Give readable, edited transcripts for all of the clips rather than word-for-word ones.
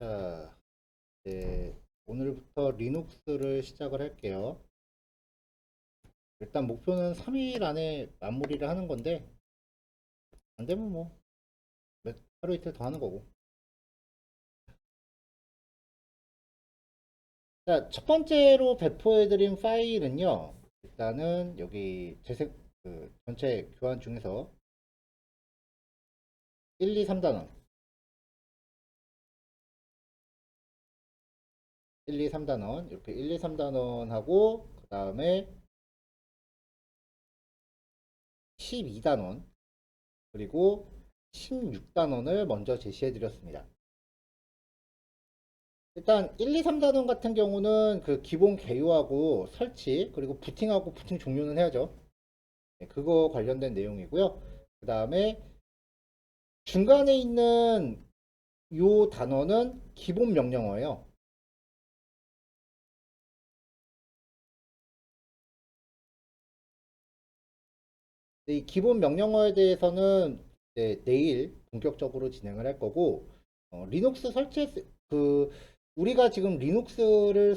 자, 오늘부터 리눅스를 시작을 할게요. 일단 목표는 3일 안에 마무리를 하는 건데, 안 되면 뭐, 하루 이틀 더 하는 거고. 자, 첫 번째로 배포해드린 파일은요, 일단은 여기 전체 교환 중에서 1, 2, 3단원, 1, 2, 3단원, 이렇게 1, 2, 3단원 하고, 그 다음에 12단원, 그리고 16단원을 먼저 제시해 드렸습니다. 일단 1, 2, 3단원 같은 경우는 그 기본 개요하고 설치 그리고 부팅하고 부팅 종료는 해야죠. 네, 그거 관련된 내용이고요. 그 다음에 중간에 있는 요 단어는 기본 명령어예요. 이 기본 명령어에 대해서는 내일 본격적으로 진행을 할 거고, 리눅스 우리가 지금 리눅스를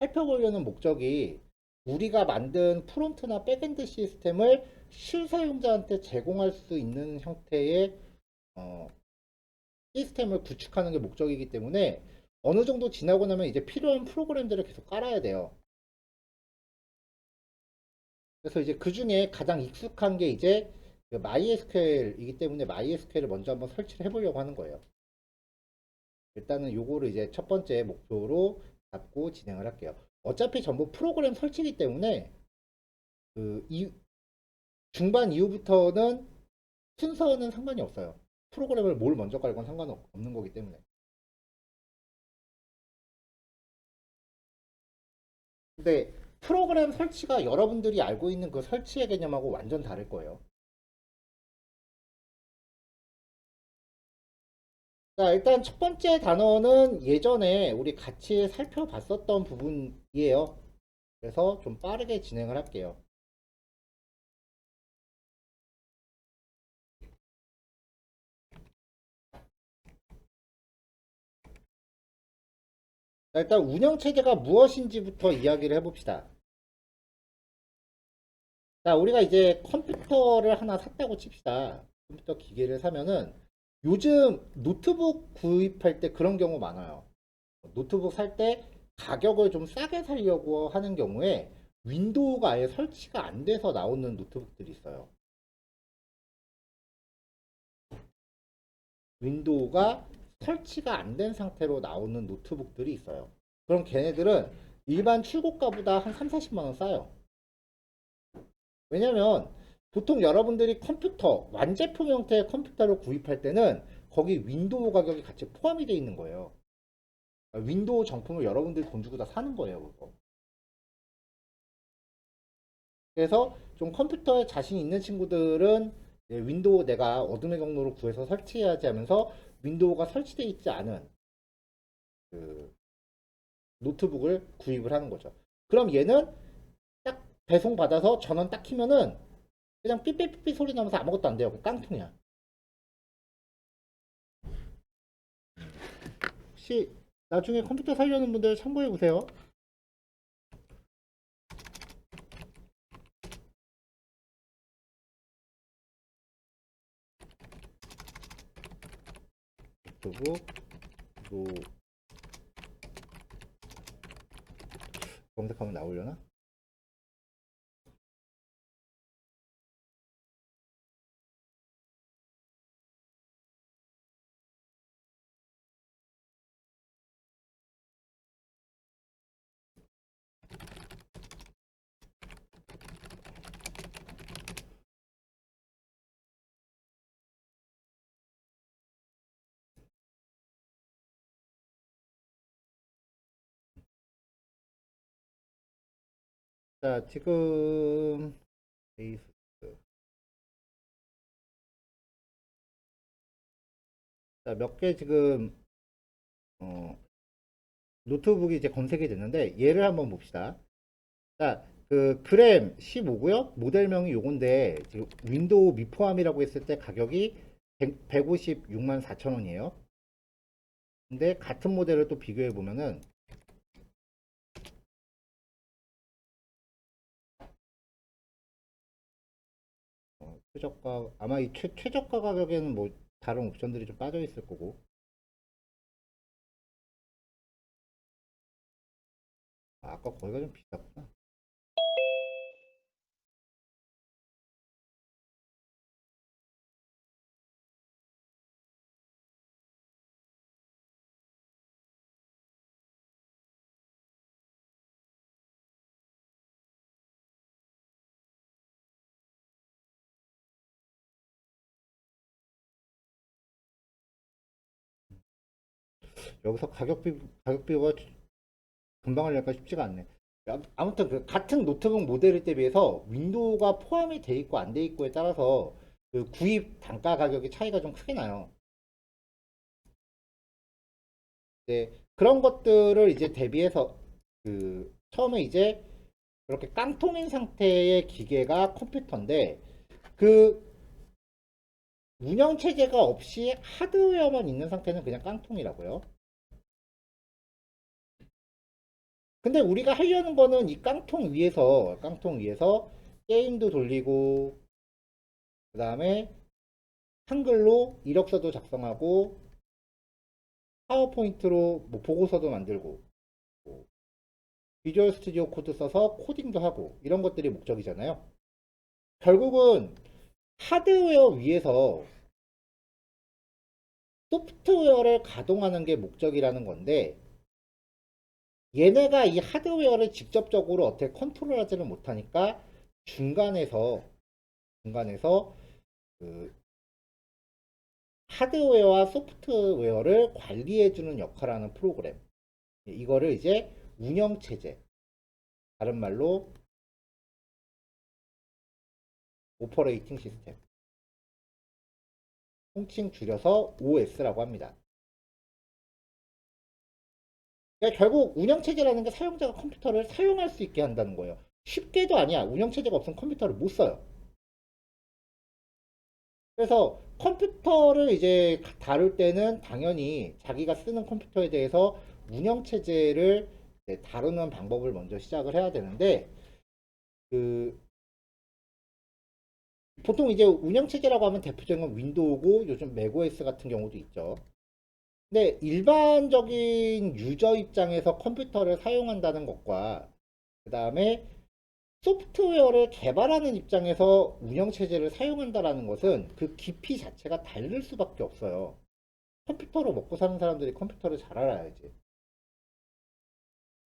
살펴보려는 목적이 우리가 만든 프론트나 백엔드 시스템을 실사용자한테 제공할 수 있는 형태의 어, 시스템을 구축하는 게 목적이기 때문에 어느 정도 지나고 나면 이제 필요한 프로그램들을 계속 깔아야 돼요. 그래서 이제 그 중에 가장 익숙한 게 이제 그 MySQL이기 때문에 MySQL을 먼저 한번 설치를 해보려고 하는 거예요. 일단은 요거를 이제 첫 번째 목표로 잡고 진행을 할게요. 어차피 전부 프로그램 설치이기 때문에 중반 이후부터는 순서는 상관이 없어요. 프로그램을 뭘 먼저 깔건 상관없는 거기 때문에. 근데 프로그램 설치가 여러분들이 알고 있는 그 설치의 개념하고 완전 다를 거예요. 자, 일단 첫 번째 단어는 예전에 우리 같이 살펴봤었던 부분이에요. 그래서 좀 빠르게 진행을 할게요. 자, 일단 운영체제가 무엇인지부터 이야기를 해봅시다. 자, 우리가 이제 컴퓨터를 하나 샀다고 칩시다. 컴퓨터 기계를 사면은 요즘 노트북 구입할 때 그런 경우 많아요. 노트북 살 때 가격을 좀 싸게 살려고 하는 경우에 윈도우가 아예 설치가 안 돼서 나오는 노트북들이 있어요. 윈도우가 설치가 안 된 상태로 나오는 노트북들이 있어요. 그럼 걔네들은 일반 출고가보다 한 3, 40만 원 싸요. 왜냐면 보통 여러분들이 컴퓨터, 완제품 형태의 컴퓨터를 구입할 때는 거기 윈도우 가격이 같이 포함이 되어 있는 거예요. 윈도우 정품을 여러분들이 돈 주고 다 사는 거예요, 그거. 그래서 좀 컴퓨터에 자신 있는 친구들은 윈도우 내가 어둠의 경로로 구해서 설치해야지 하면서 윈도우가 설치되어 있지 않은 그 노트북을 구입을 하는 거죠. 그럼 얘는 딱 배송 받아서 전원 딱 키면은 그냥 삐삐삐삐 소리 나면서 아무것도 안 돼요. 깡통이야. 혹시 나중에 컴퓨터 살려는 분들 참고해 보세요. 노트북 로 검색하면 나오려나? 자, 지금 베이스 자, 몇 개 지금 어, 노트북이 이제 검색이 됐는데 얘를 한번 봅시다. 자, 그 그램 15고요. 모델명이 요건데 지금 윈도우 미포함이라고 했을 때 가격이 156만 4천 원이에요. 근데 같은 모델을 또 비교해 보면은 최저가 아마 이 최저가 가격에는 뭐 다른 옵션들이 좀 빠져 있을 거고. 아까 거기가 좀 비쌌구나. 여기서 가격 비교가 금방 하려니까 쉽지가 않네. 아무튼 그 같은 노트북 모델에 대비해서 윈도우가 포함이 돼 있고 안 돼 있고에 따라서 그 구입 단가 가격의 차이가 좀 크게 나요. 네, 그런 것들을 이제 대비해서 그 처음에 이제 그렇게 깡통인 상태의 기계가 컴퓨터인데 그 운영 체제가 없이 하드웨어만 있는 상태는 그냥 깡통이라고요. 근데 우리가 하려는 거는 이 깡통 위에서 게임도 돌리고 그 다음에 한글로 이력서도 작성하고 파워포인트로 뭐 보고서도 만들고 뭐 비주얼 스튜디오 코드 써서 코딩도 하고 이런 것들이 목적이잖아요. 결국은 하드웨어 위에서 소프트웨어를 가동하는 게 목적이라는 건데 얘네가 이 하드웨어를 직접적으로 어떻게 컨트롤하지는 못하니까 중간에서 그 하드웨어와 소프트웨어를 관리해주는 역할을 하는 프로그램. 이거를 이제 운영체제, 다른 말로 오퍼레이팅 시스템, 통칭 줄여서 OS라고 합니다. 그러니까 결국 운영체제라는 게 사용자가 컴퓨터를 사용할 수 있게 한다는 거예요. 쉽게도 아니야. 운영체제가 없으면 컴퓨터를 못 써요. 그래서 컴퓨터를 이제 다룰 때는 당연히 자기가 쓰는 컴퓨터에 대해서 운영체제를 다루는 방법을 먼저 시작을 해야 되는데 그 보통 이제 운영체제라고 하면 대표적인 건 윈도우고 요즘 맥OS 같은 경우도 있죠. 근데 일반적인 유저 입장에서 컴퓨터를 사용한다는 것과 그 다음에 소프트웨어를 개발하는 입장에서 운영체제를 사용한다는 것은 그 깊이 자체가 다를 수밖에 없어요. 컴퓨터로 먹고 사는 사람들이 컴퓨터를 잘 알아야지.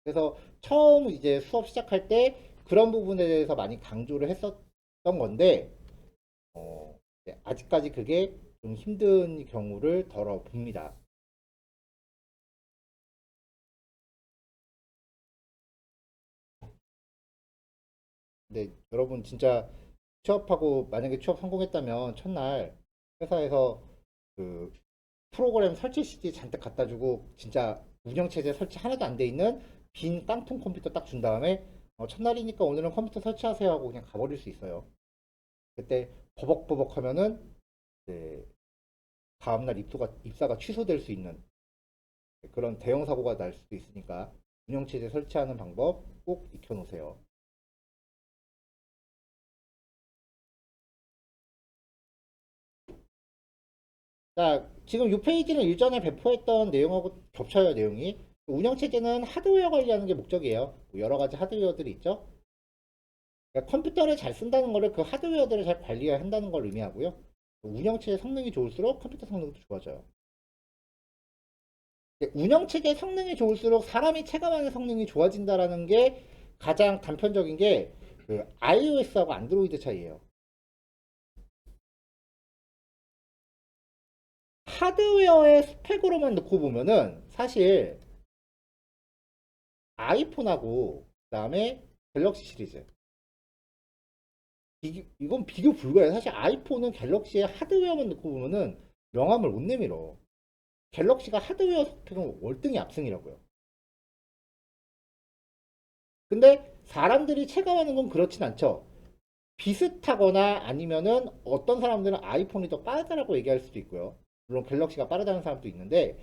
그래서 처음 이제 수업 시작할 때 그런 부분에 대해서 많이 강조를 했었던 건데, 아직까지 그게 좀 힘든 경우를 덜어 봅니다. 근데 여러분 진짜 취업하고 만약에 취업 성공했다면 첫날 회사에서 그 프로그램 설치 CD 잔뜩 갖다 주고 진짜 운영체제 설치 하나도 안 돼 있는 빈 깡통 컴퓨터 딱 준 다음에 첫날이니까 오늘은 컴퓨터 설치하세요 하고 그냥 가버릴 수 있어요. 그때 버벅버벅 하면은 이제 다음날 입사가 취소될 수 있는 그런 대형 사고가 날 수도 있으니까 운영체제 설치하는 방법 꼭 익혀놓으세요. 자, 지금 이 페이지는 일전에 배포했던 내용하고 겹쳐요, 내용이. 운영체제는 하드웨어 관리하는 게 목적이에요. 뭐 여러 가지 하드웨어들이 있죠. 그러니까 컴퓨터를 잘 쓴다는 거를 그 하드웨어들을 잘 관리해야 한다는 걸 의미하고요. 운영체제 성능이 좋을수록 컴퓨터 성능도 좋아져요. 운영체계 성능이 좋을수록 사람이 체감하는 성능이 좋아진다라는 게 가장 단편적인 게 그 iOS하고 안드로이드 차이예요. 하드웨어의 스펙으로만 놓고 보면은 사실 아이폰하고 그다음에 갤럭시 시리즈 이건 비교 불가해요. 사실 아이폰은 갤럭시의 하드웨어만 놓고 보면은 명함을 못 내밀어. 갤럭시가 하드웨어 스펙은 월등히 압승이라고요. 근데 사람들이 체감하는 건 그렇진 않죠. 비슷하거나 아니면은 어떤 사람들은 아이폰이 더 빠르다라고 얘기할 수도 있고요. 물론 갤럭시가 빠르다는 사람도 있는데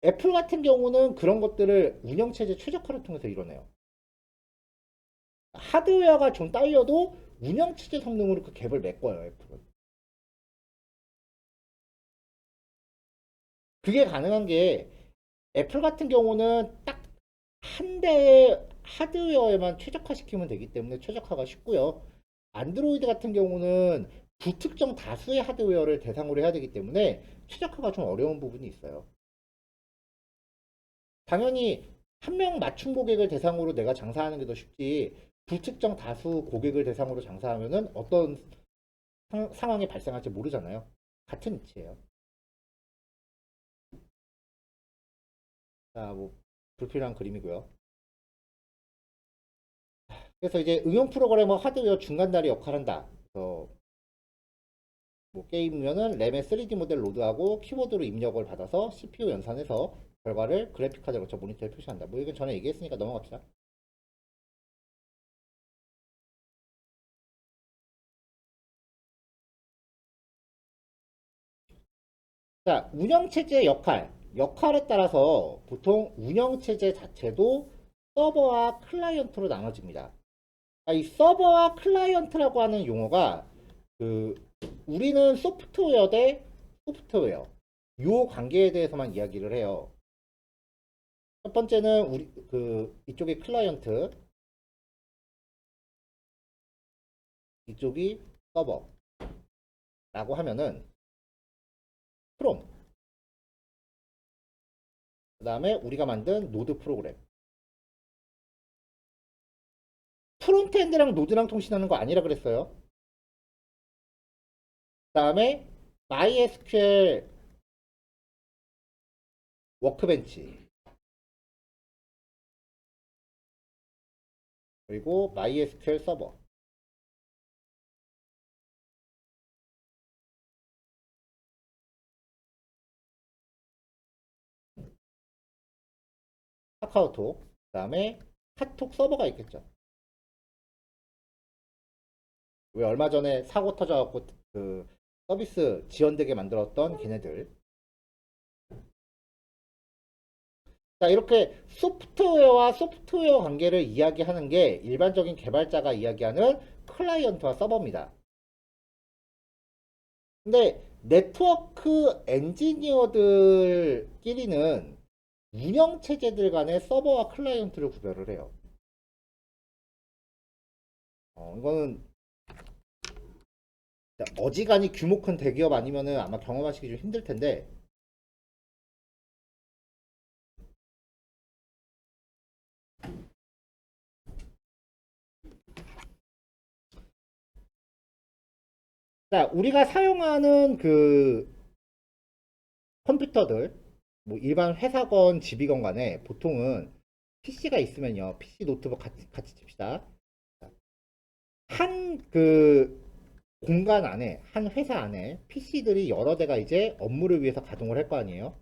애플 같은 경우는 그런 것들을 운영체제 최적화를 통해서 이뤄내요. 하드웨어가 좀 딸려도 운영체제 성능으로 그 갭을 메꿔요, 애플은. 그게 가능한 게 애플 같은 경우는 딱 한 대의 하드웨어에만 최적화시키면 되기 때문에 최적화가 쉽고요. 안드로이드 같은 경우는 불특정 다수의 하드웨어를 대상으로 해야 되기 때문에 최적화가 좀 어려운 부분이 있어요. 당연히 한 명 맞춤 고객을 대상으로 내가 장사하는 게 더 쉽지, 불특정 다수 고객을 대상으로 장사하면은 어떤 상황이 발생할지 모르잖아요. 같은 이치예요. 자, 뭐 불필요한 그림이고요. 그래서 이제 응용 프로그래머 하드웨어 중간다리 역할을 한다. 그래서 뭐 게임이면은 램에 3D 모델 로드하고 키보드로 입력을 받아서 CPU 연산해서 결과를 그래픽카드로 저 모니터에 표시한다. 뭐 이건 전에 얘기했으니까 넘어갑시다. 자, 운영체제 역할에 따라서 보통 운영체제 자체도 서버와 클라이언트로 나눠집니다. 이 서버와 클라이언트라고 하는 용어가 그 우리는 소프트웨어 대 소프트웨어 요 관계에 대해서만 이야기를 해요. 첫 번째는 우리 이쪽이 클라이언트, 이쪽이 서버라고 하면은 프롬, 그 다음에 우리가 만든 노드 프로그램. 프론트엔드랑 노드랑 통신하는 거 아니라 그랬어요. 그 다음에 MySQL 워크벤치, 그리고 MySQL 서버. 카카오톡, 그 다음에 카톡 서버가 있겠죠. 왜 얼마 전에 사고 터져갖고 그 서비스 지연되게 만들었던 걔네들. 자, 이렇게 소프트웨어와 소프트웨어 관계를 이야기하는 게 일반적인 개발자가 이야기하는 클라이언트와 서버입니다. 근데 네트워크 엔지니어들끼리는 운영체제들 간의 서버와 클라이언트를 구별을 해요. 이거는 어지간히 규모 큰 대기업 아니면은 아마 경험하시기 좀 힘들 텐데, 자, 우리가 사용하는 그 컴퓨터들, 뭐 일반 회사건 집이건 간에 보통은 PC가 있으면요, PC 노트북 같이 칩시다. 한 공간 안에, 한 회사 안에 PC들이 여러 대가 이제 업무를 위해서 가동을 할 거 아니에요.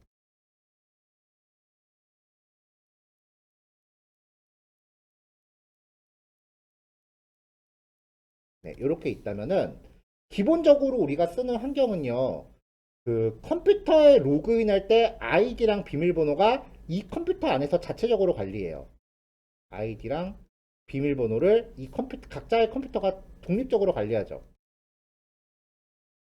네, 이렇게 있다면은 기본적으로 우리가 쓰는 환경은요. 그 컴퓨터에 로그인할 때 아이디랑 비밀번호가 이 컴퓨터 안에서 자체적으로 관리해요. 아이디랑 비밀번호를 이 컴퓨터 각자의 컴퓨터가 독립적으로 관리하죠.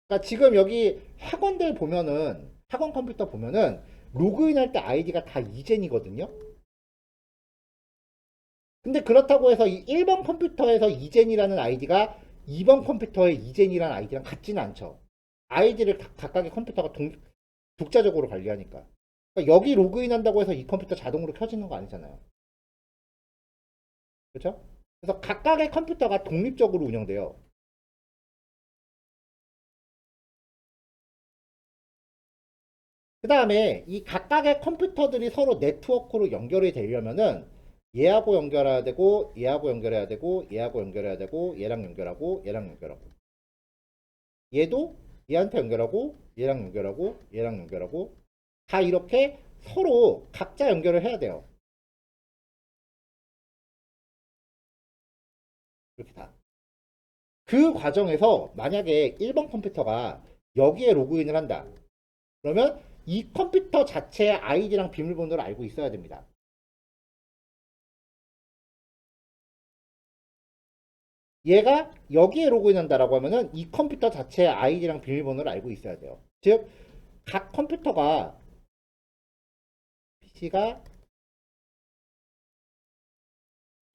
그러니까 지금 여기 학원들 보면은 학원 컴퓨터 보면은 로그인할 때 아이디가 다 이젠이거든요. 근데 그렇다고 해서 이 1번 컴퓨터에서 이젠이라는 아이디가 2번 컴퓨터의 이젠이라는 아이디랑 같지는 않죠. 아이디를 각각의 컴퓨터가 독자적으로 관리하니까. 그러니까 여기 로그인한다고 해서 이 컴퓨터 자동으로 켜지는 거 아니잖아요. 그렇죠? 그래서 각각의 컴퓨터가 독립적으로 운영돼요. 그 다음에 이 각각의 컴퓨터들이 서로 네트워크로 연결이 되려면은 얘하고 연결해야 되고 얘하고 연결해야 되고 얘하고 연결해야 되고 얘랑 연결하고 얘랑 연결하고 얘도 얘한테 연결하고 얘랑 연결하고 얘랑 연결하고 다 이렇게 서로 각자 연결을 해야 돼요. 이렇게 다. 그 과정에서 만약에 1번 컴퓨터가 여기에 로그인을 한다. 그러면 이 컴퓨터 자체의 아이디랑 비밀번호를 알고 있어야 됩니다. 얘가 여기에 로그인한다라고 하면은 이 컴퓨터 자체의 아이디랑 비밀번호를 알고 있어야 돼요. 즉, 각 컴퓨터가 PC가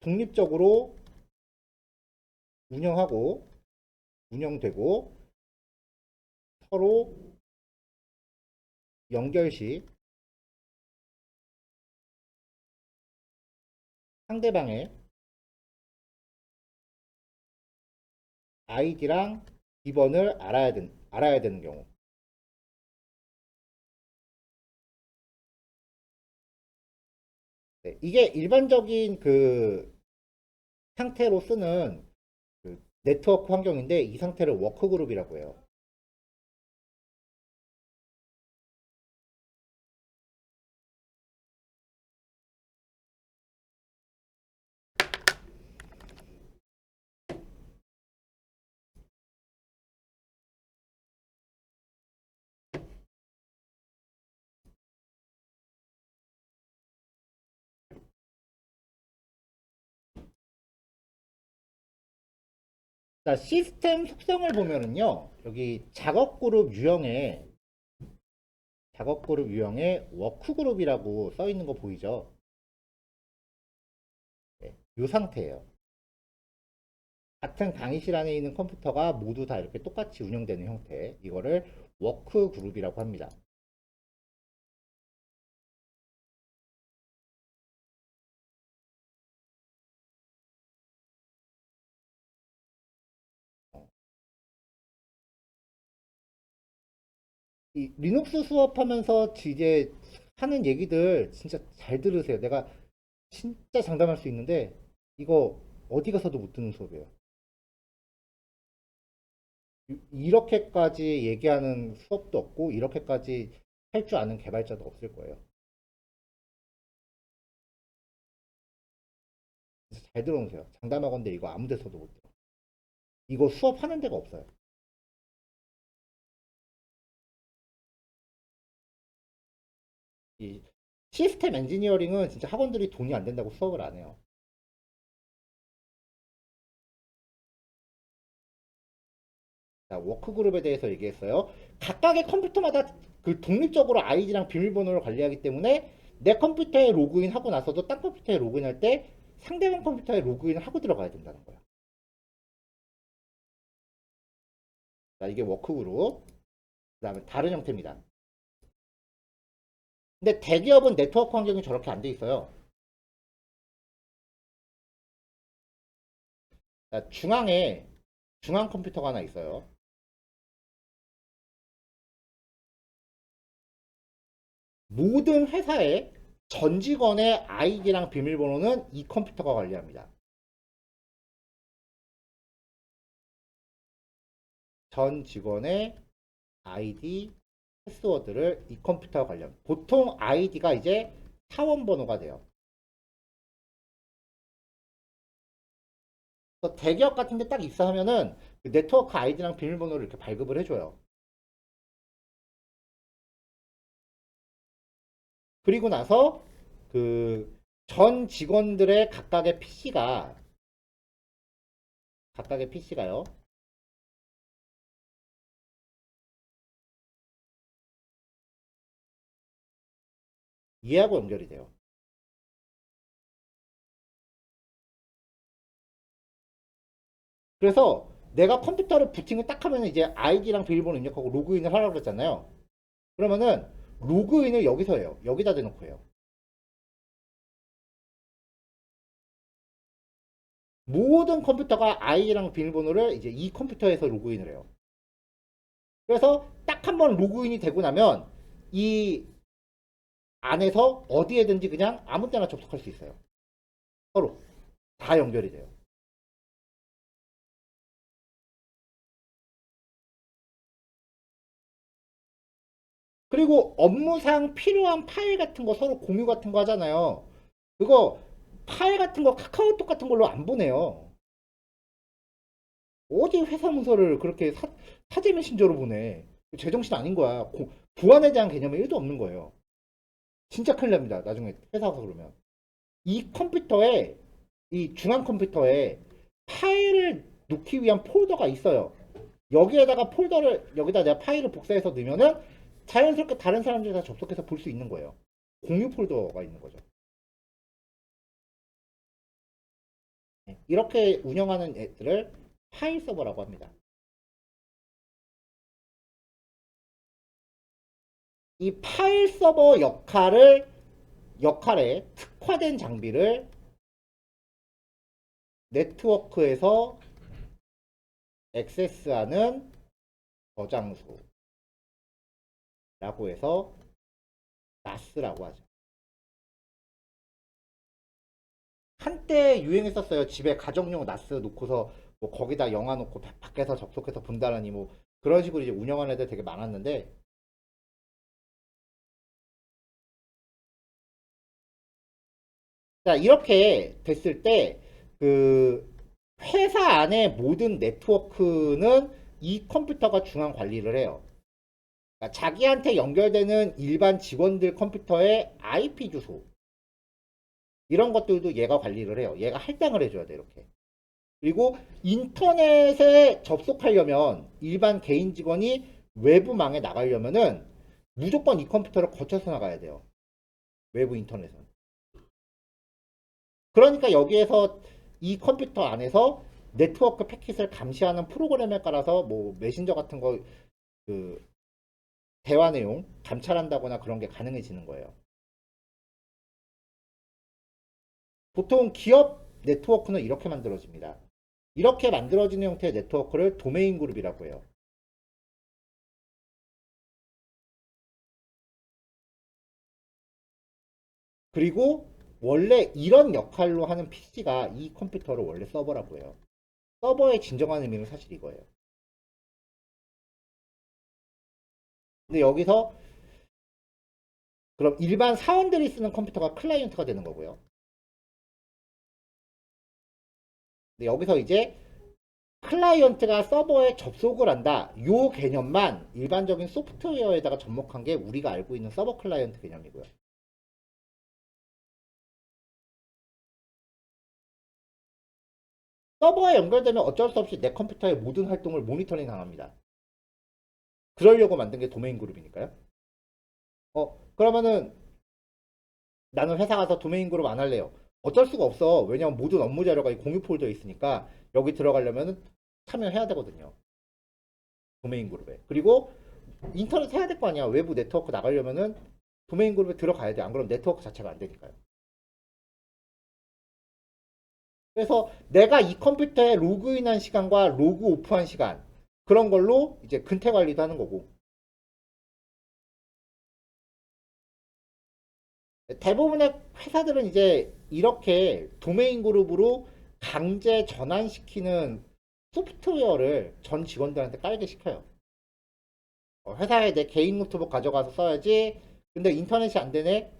독립적으로 운영하고 운영되고 서로 연결 시 상대방의 아이디랑 비번을 알아야 되는 경우. 네, 이게 일반적인 그 상태로 쓰는 그 네트워크 환경인데 이 상태를 워크그룹이라고 해요. 자, 시스템 속성을 보면은요, 여기 작업그룹 유형에 워크그룹이라고 써 있는 거 보이죠? 네, 이 상태예요. 같은 강의실 안에 있는 컴퓨터가 모두 다 이렇게 똑같이 운영되는 형태. 이거를 워크그룹이라고 합니다. 이 리눅스 수업하면서 이제 하는 얘기들 진짜 잘 들으세요. 내가 진짜 장담할 수 있는데 이거 어디 가서도 못 듣는 수업이에요. 이렇게까지 얘기하는 수업도 없고 이렇게까지 할 줄 아는 개발자도 없을 거예요. 진짜 잘 들어놓으세요. 장담하건대 이거 아무 데서도 못 들어. 이거 수업하는 데가 없어요. 이 시스템 엔지니어링은 진짜 학원들이 돈이 안 된다고 수업을 안 해요. 자, 워크그룹에 대해서 얘기했어요. 각각의 컴퓨터마다 그 독립적으로 아이디랑 비밀번호를 관리하기 때문에 내 컴퓨터에 로그인하고 나서도 딴 컴퓨터에 로그인할 때 상대방 컴퓨터에 로그인을 하고 들어가야 된다는 거야. 자, 이게 워크그룹. 그 다음에 다른 형태입니다. 근데 대기업은 네트워크 환경이 저렇게 안 돼 있어요. 자, 중앙 컴퓨터가 하나 있어요. 모든 회사의 전 직원의 아이디랑 비밀번호는 이 컴퓨터가 관리합니다. 전 직원의 아이디, 패스워드를 이 컴퓨터가 관리합니다. 보통 아이디가 이제 사원 번호가 돼요. 그래서 대기업 같은 데 딱 입사하면은 그 네트워크 아이디랑 비밀번호를 이렇게 발급을 해줘요. 그리고 나서 그 전 직원들의 각각의 PC가요. 얘하고 연결이 돼요. 그래서 내가 컴퓨터를 부팅을 딱 하면 이제 아이디랑 비밀번호 입력하고 로그인을 하라고 그랬잖아요. 그러면은 로그인을 여기서 해요. 여기다 대놓고 해요. 모든 컴퓨터가 아이디랑 비밀번호를 이제 이 컴퓨터에서 로그인을 해요. 그래서 딱 한 번 로그인이 되고 나면 이 안에서 어디에든지 그냥 아무 때나 접속할 수 있어요. 서로 다 연결이 돼요. 그리고 업무상 필요한 파일 같은 거 서로 공유 같은 거 하잖아요. 그거 파일 같은 거 카카오톡 같은 걸로 안 보내요. 어디 회사 문서를 그렇게 사제 메신저로 보내. 제정신 아닌 거야. 보안에 대한 개념이 1도 없는 거예요. 진짜 큰일 납니다. 나중에 회사 가서 그러면. 이 컴퓨터에, 이 중앙 컴퓨터에 파일을 놓기 위한 폴더가 있어요. 여기에다가 폴더를, 여기다 내가 파일을 복사해서 넣으면은 자연스럽게 다른 사람들이 다 접속해서 볼 수 있는 거예요. 공유 폴더가 있는 거죠. 이렇게 운영하는 애들을 파일 서버라고 합니다. 이 파일 서버 역할에 특화된 장비를 네트워크에서 액세스하는 저장소라고 해서 NAS라고 하죠. 한때 유행했었어요. 집에 가정용 NAS 놓고서 뭐 거기다 영화 놓고 밖에서 접속해서 본다라니 뭐 그런 식으로 이제 운영하는 애들 되게 많았는데, 자, 이렇게 됐을 때 그 회사 안의 모든 네트워크는 이 컴퓨터가 중앙 관리를 해요. 그러니까 자기한테 연결되는 일반 직원들 컴퓨터의 IP 주소 이런 것들도 얘가 관리를 해요. 얘가 할당을 해줘야 돼, 이렇게. 그리고 인터넷에 접속하려면 일반 개인 직원이 외부망에 나가려면은 무조건 이 컴퓨터를 거쳐서 나가야 돼요. 외부 인터넷은. 그러니까 여기에서 이 컴퓨터 안에서 네트워크 패킷을 감시하는 프로그램에 따라서 뭐 메신저 같은 거 그 대화 내용 감찰한다거나 그런 게 가능해지는 거예요. 보통 기업 네트워크는 이렇게 만들어집니다. 이렇게 만들어지는 형태의 네트워크를 도메인 그룹이라고 해요. 그리고 원래 이런 역할로 하는 PC가 이 컴퓨터를 원래 서버라고 해요. 서버의 진정한 의미는 사실 이거예요. 근데 여기서 그럼 일반 사원들이 쓰는 컴퓨터가 클라이언트가 되는 거고요. 근데 여기서 이제 클라이언트가 서버에 접속을 한다. 요 개념만 일반적인 소프트웨어에다가 접목한 게 우리가 알고 있는 서버 클라이언트 개념이고요. 서버에 연결되면 어쩔 수 없이 내 컴퓨터의 모든 활동을 모니터링 당합니다. 그러려고 만든 게 도메인 그룹이니까요. 그러면은 나는 회사 가서 도메인 그룹 안 할래요. 어쩔 수가 없어. 왜냐면 모든 업무 자료가 이 공유 폴더에 있으니까 여기 들어가려면 참여해야 되거든요. 도메인 그룹에. 그리고 인터넷 해야 될 거 아니야. 외부 네트워크 나가려면은 도메인 그룹에 들어가야 돼. 안 그러면 네트워크 자체가 안 되니까요. 그래서 내가 이 컴퓨터에 로그인한 시간과 로그 오프한 시간 그런 걸로 이제 근태 관리도 하는 거고, 대부분의 회사들은 이제 이렇게 도메인 그룹으로 강제 전환시키는 소프트웨어를 전 직원들한테 깔게 시켜요. 회사에 내 개인 노트북 가져가서 써야지. 근데 인터넷이 안 되네.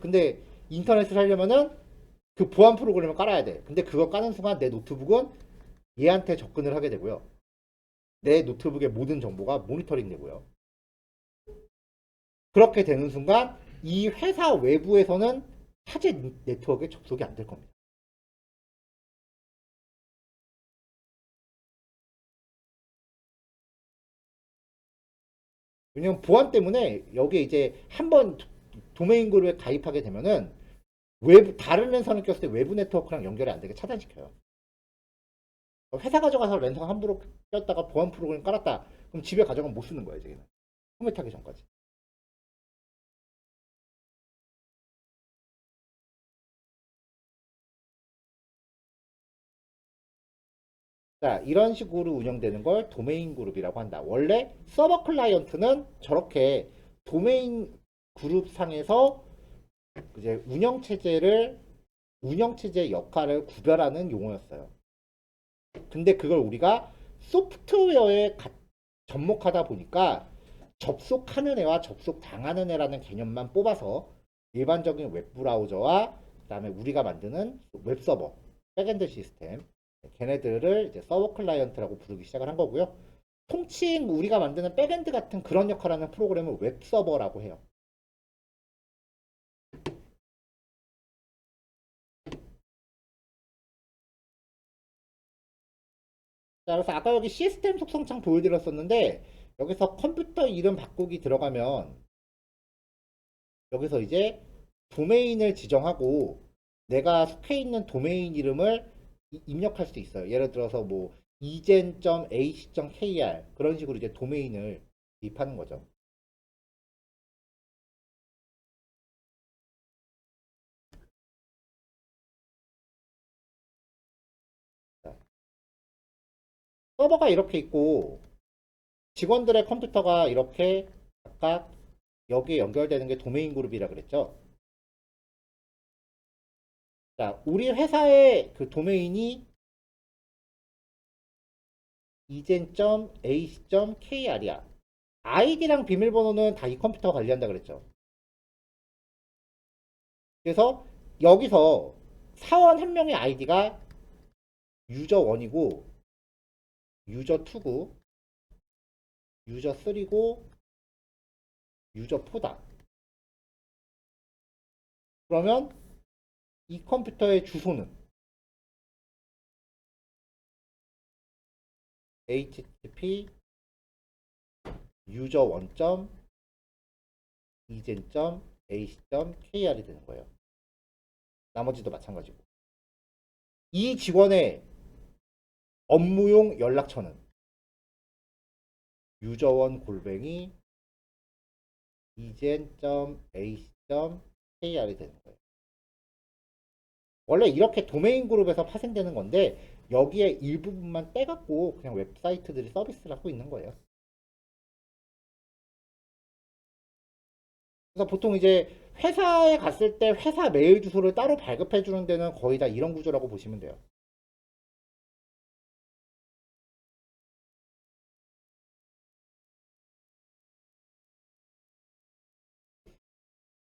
근데 인터넷을 하려면은 그 보안 프로그램을 깔아야 돼. 근데 그거 까는 순간 내 노트북은 얘한테 접근을 하게 되고요. 내 노트북의 모든 정보가 모니터링 되고요. 그렇게 되는 순간 이 회사 외부에서는 타제 네트워크에 접속이 안 될 겁니다. 왜냐면 보안 때문에 여기에 이제 한번 도메인 그룹에 가입하게 되면은 외부 다른 랜선을 꼈을 때 외부 네트워크랑 연결이 안 되게 차단시켜요. 회사 가져가서 랜선 함부로 꼈다가 보안 프로그램 깔았다. 그럼 집에 가져가면 못 쓰는 거예요, 이제는. 컴퓨터하기 전까지. 자, 이런 식으로 운영되는 걸 도메인 그룹이라고 한다. 원래 서버 클라이언트는 저렇게 도메인 그룹 상에서 이제 운영체제 역할을 구별하는 용어였어요. 근데 그걸 우리가 소프트웨어에 접목하다 보니까 접속하는 애와 접속당하는 애라는 개념만 뽑아서 일반적인 웹브라우저와 그다음에 우리가 만드는 웹서버, 백엔드 시스템 걔네들을 이제 서버 클라이언트라고 부르기 시작을 한 거고요. 통칭 우리가 만드는 백엔드 같은 그런 역할을 하는 프로그램을 웹서버라고 해요. 자, 그래서 아까 여기 시스템 속성창 보여드렸었는데 여기서 컴퓨터 이름 바꾸기 들어가면 여기서 이제 도메인을 지정하고 내가 속해 있는 도메인 이름을 입력할 수 있어요. 예를 들어서 뭐 igen.ac.kr 그런 식으로 이제 도메인을 기입하는 거죠. 자, 서버가 이렇게 있고 직원들의 컴퓨터가 이렇게 각각 여기에 연결되는 게 도메인 그룹이라 그랬죠. 자, 우리 회사의 그 도메인이 igen.ac.kr이야. 아이디랑 비밀번호는 다 이 컴퓨터가 관리한다 그랬죠. 그래서 여기서 사원 한 명의 아이디가 유저 1이고 유저 2고 유저 3고 유저 4다. 그러면 이 컴퓨터의 주소는 http user1.igen.ac.kr이 되는 거예요. 나머지도 마찬가지고. 이 직원의 업무용 연락처는 user1 골뱅이 igen.ac.kr이 되는 거예요. 원래 이렇게 도메인 그룹에서 파생되는 건데 여기에 일부분만 떼갖고 그냥 웹사이트들이 서비스를 하고 있는 거예요. 그래서 보통 이제 회사에 갔을 때 회사 메일 주소를 따로 발급해 주는 데는 거의 다 이런 구조라고 보시면 돼요.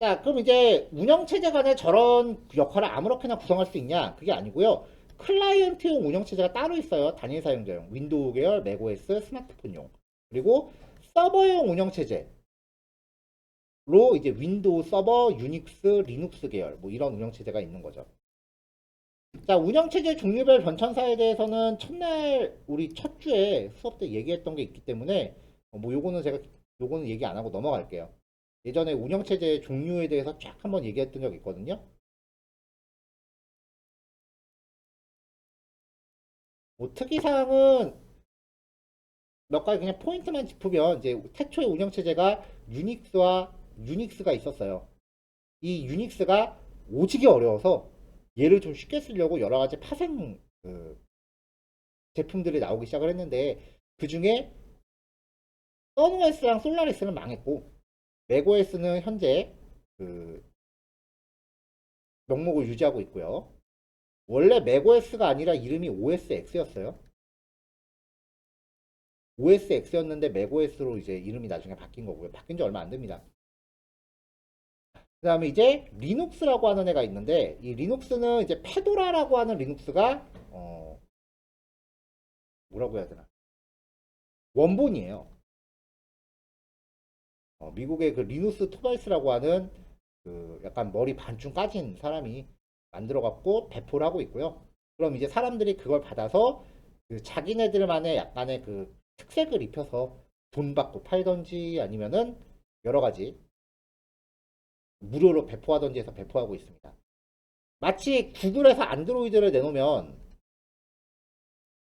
자, 그럼 이제 운영체제 간에 저런 역할을 아무렇게나 구성할 수 있냐? 그게 아니고요. 클라이언트용 운영체제가 따로 있어요. 단일 사용자용. 윈도우 계열, 맥OS, 스마트폰용. 그리고 서버용 운영체제로 이제 윈도우 서버, 유닉스, 리눅스 계열 뭐 이런 운영체제가 있는 거죠. 자, 운영체제 종류별 변천사에 대해서는 첫날 우리 첫 주에 수업 때 얘기했던 게 있기 때문에 뭐 요거는 얘기 안 하고 넘어갈게요. 예전에 운영체제 종류에 대해서 쫙 한번 얘기했던 적 있거든요. 뭐 특이사항은 몇 가지 그냥 포인트만 짚으면 이제 태초의 운영체제가 유닉스가 있었어요. 이 유닉스가 오지게 어려워서 얘를 좀 쉽게 쓰려고 여러 가지 파생 제품들이 나오기 시작을 했는데 그 중에 선OS랑 솔라리스는 망했고 맥OS는 현재 그 명목을 유지하고 있고요. 원래 맥OS가 아니라 이름이 OSX였어요. OSX였는데 맥OS로 이제 이름이 나중에 바뀐 거고요. 바뀐 지 얼마 안 됩니다. 그 다음에 이제 리눅스라고 하는 애가 있는데 이 리눅스는 이제 페도라라고 하는 리눅스가 뭐라고 해야 되나 원본이에요. 미국의 그 리누스 토발스라고 하는 그 약간 머리 반쯤 까진 사람이 만들어갖고 배포를 하고 있고요. 그럼 이제 사람들이 그걸 받아서 그 자기네들만의 약간의 그 특색을 입혀서 돈 받고 팔던지 아니면은 여러 가지 무료로 배포하던지 해서 배포하고 있습니다. 마치 구글에서 안드로이드를 내놓으면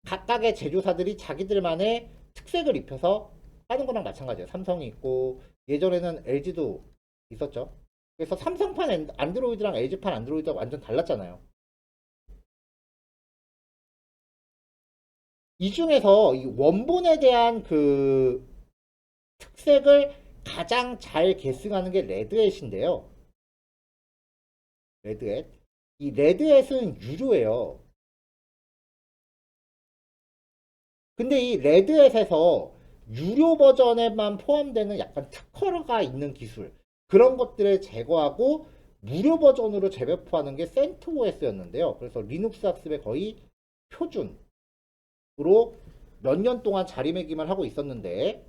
각각의 제조사들이 자기들만의 특색을 입혀서 하는 거랑 마찬가지예요. 삼성이 있고 예전에는 LG도 있었죠. 그래서 삼성판 안드로이드랑 LG판 안드로이드가 완전 달랐잖아요. 이 중에서 이 원본에 대한 그 특색을 가장 잘 계승하는 게 레드햇인데요. 레드햇. 이 레드햇은 유료예요. 근데 이 레드햇에서 유료 버전에만 포함되는 약간 특허가 있는 기술 그런 것들을 제거하고 무료 버전으로 재배포하는 게 CentOS였는데요. 그래서 리눅스 학습의 거의 표준으로 몇 년 동안 자리매김을 하고 있었는데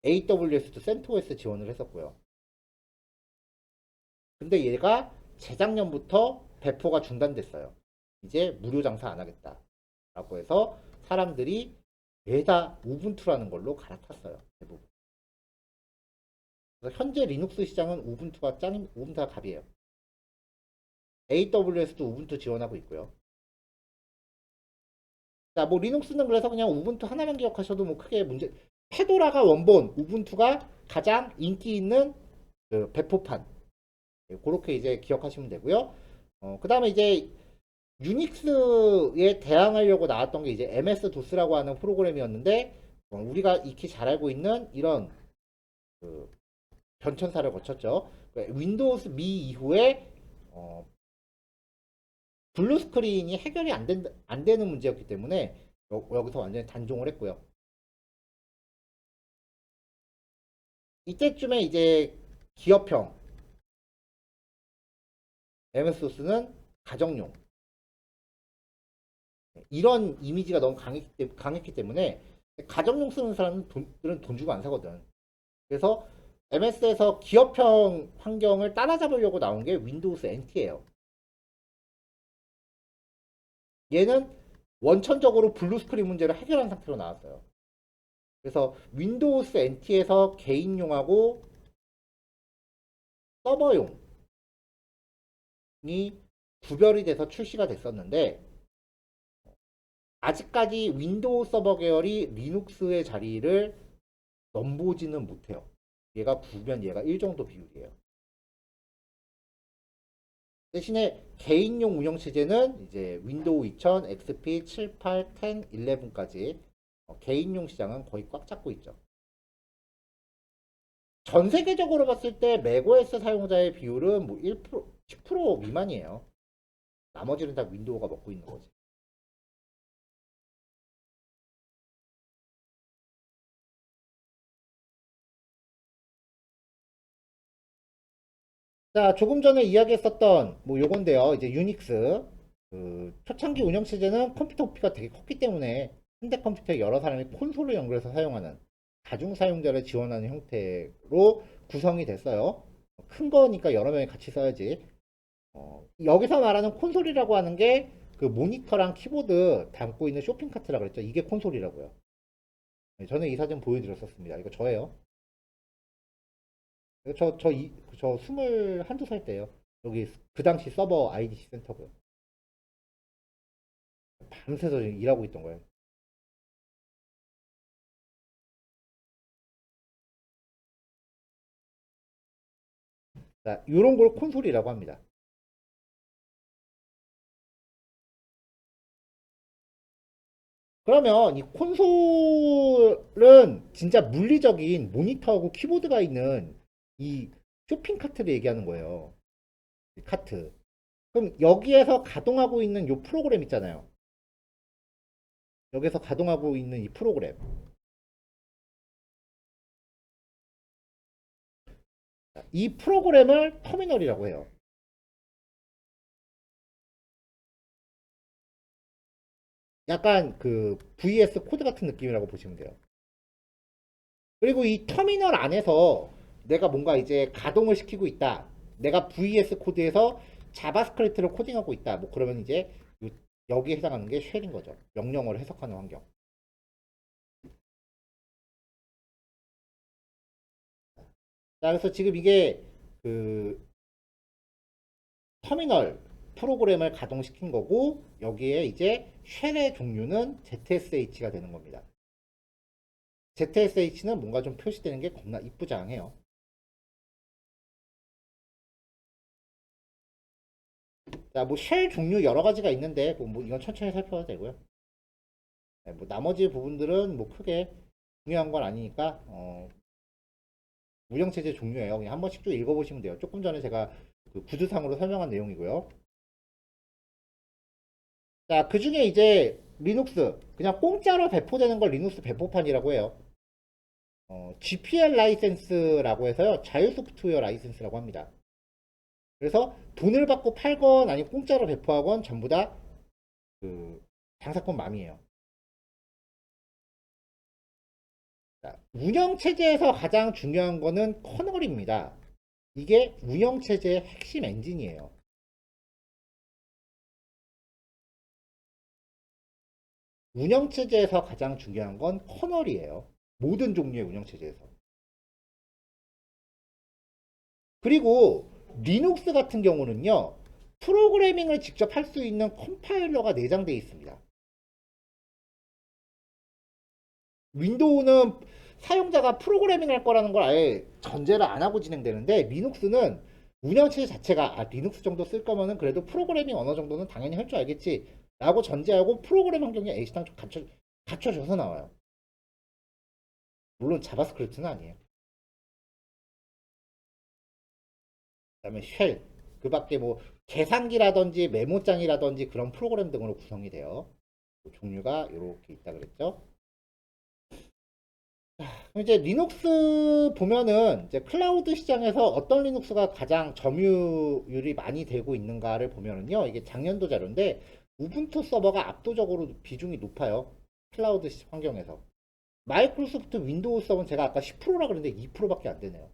AWS도 CentOS 지원을 했었고요. 근데 얘가 재작년부터 배포가 중단됐어요. 이제 무료 장사 안 하겠다 라고 해서 사람들이 죄다 우분투라는 걸로 갈아탔어요. 대부분. 그래서 현재 리눅스 시장은 우분투가 갑이에요. AWS도 우분투 지원하고 있고요. 자, 뭐 리눅스는 그래서 그냥 우분투 하나만 기억하셔도 뭐 크게 문제. 페도라가 원본, 우분투가 가장 인기 있는 그 배포판. 그렇게 이제 기억하시면 되고요. 그 다음에 이제 유닉스에 대항하려고 나왔던 게 이제 MS 도스라고 하는 프로그램이었는데 우리가 익히 잘 알고 있는 이런 그 변천사를 거쳤죠. 윈도우스 미 이후에 블루 스크린이 해결이 안 되는 문제였기 때문에 여기서 완전히 단종을 했고요. 이때쯤에 이제 기업형 MS-DOS는 가정용 이런 이미지가 너무 강했기 때문에 가정용 쓰는 사람들은 돈 주고 안 사거든. 그래서 MS에서 기업형 환경을 따라잡으려고 나온 게 윈도우스 NT예요. 얘는 원천적으로 블루 스크린 문제를 해결한 상태로 나왔어요. 그래서 윈도우스 NT에서 개인용하고 서버용이 구별이 돼서 출시가 됐었는데 아직까지 윈도우 서버 계열이 리눅스의 자리를 넘보지는 못해요. 얘가 9면 얘가 1 정도 비율이에요. 대신에 개인용 운영체제는 이제 윈도우 2000, XP, 7, 8, 10, 11까지 개인용 시장은 거의 꽉 잡고 있죠. 전 세계적으로 봤을 때 맥OS 사용자의 비율은 뭐 1%, 10% 미만이에요. 나머지는 다 윈도우가 먹고 있는 거지. 자, 조금 전에 이야기했었던 뭐 요건데요. 이제 유닉스 초창기 운영 체제는 컴퓨터 부피가 되게 컸기 때문에 현대 컴퓨터에 여러 사람이 콘솔을 연결해서 사용하는 다중 사용자를 지원하는 형태로 구성이 됐어요. 큰 거니까 여러 명이 같이 써야지. 여기서 말하는 콘솔이라고 하는 게 그 모니터랑 키보드 담고 있는 쇼핑 카트라고 그랬죠. 이게 콘솔이라고요. 네, 저는 이 사진 보여드렸었습니다. 이거 저예요. 저 21~2살 때요. 여기 그 당시 서버 IDC 센터고요. 밤새서 일하고 있던 거예요. 자, 이런 걸 콘솔이라고 합니다. 그러면 이 콘솔은 진짜 물리적인 모니터하고 키보드가 있는 이 쇼핑 카트를 얘기하는 거예요. 이 카트. 그럼 여기에서 가동하고 있는 이 프로그램 있잖아요. 여기서 가동하고 있는 이 프로그램. 이 프로그램을 터미널이라고 해요. 약간 그 VS 코드 같은 느낌이라고 보시면 돼요. 그리고 이 터미널 안에서 내가 뭔가 이제 가동을 시키고 있다. 내가 VS 코드에서 자바스크립트를 코딩하고 있다. 뭐 그러면 이제 여기에 해당하는 게 쉘인 거죠. 명령어를 해석하는 환경. 자, 그래서 지금 이게 그 터미널 프로그램을 가동시킨 거고 여기에 이제 쉘의 종류는 ZSH가 되는 겁니다. ZSH는 뭔가 좀 표시되는 게 겁나 이쁘장해요. 자, 뭐 쉘 종류 여러 가지가 있는데 뭐 이건 천천히 살펴도 되고요. 네, 뭐 나머지 부분들은 뭐 크게 중요한 건 아니니까 운영체제 종류예요. 그냥 한 번씩 쭉 읽어보시면 돼요. 조금 전에 제가 그 구두상으로 설명한 내용이고요. 자, 그 중에 이제 리눅스 그냥 공짜로 배포되는 걸 리눅스 배포판이라고 해요. GPL 라이센스라고 해서요. 자유 소프트웨어 라이센스라고 합니다. 그래서 돈을 받고 팔건 아니면 공짜로 배포하건 전부 다 그 장사건 맘이에요. 자, 운영체제에서 가장 중요한 거는 커널입니다. 이게 운영체제의 핵심 엔진이에요. 운영체제에서 가장 중요한 건 커널이에요. 모든 종류의 운영체제에서. 그리고 리눅스 같은 경우는요, 프로그래밍을 직접 할 수 있는 컴파일러가 내장되어 있습니다. 윈도우는 사용자가 프로그래밍 할 거라는 걸 아예 전제를 안 하고 진행되는데, 리눅스는 운영체제 자체가 리눅스 정도 쓸 거면은 그래도 프로그래밍 언어 정도는 당연히 할 줄 알겠지 라고 전제하고 프로그램 환경에 애시당초 갖춰줘서 나와요. 물론 자바스크립트는 아니에요. 그다음에 쉘, 그 밖에 뭐 계산기라든지 메모장이라든지 그런 프로그램 등으로 구성이 돼요. 종류가 이렇게 있다 그랬죠. 이제 리눅스 보면은 이제 클라우드 시장에서 어떤 리눅스가 가장 점유율이 많이 되고 있는가를 보면은요, 이게 작년도 자료인데 우분투 서버가 압도적으로 비중이 높아요. 클라우드 환경에서. 마이크로소프트 윈도우 서버는 제가 아까 10%라 그랬는데 2%밖에 안 되네요.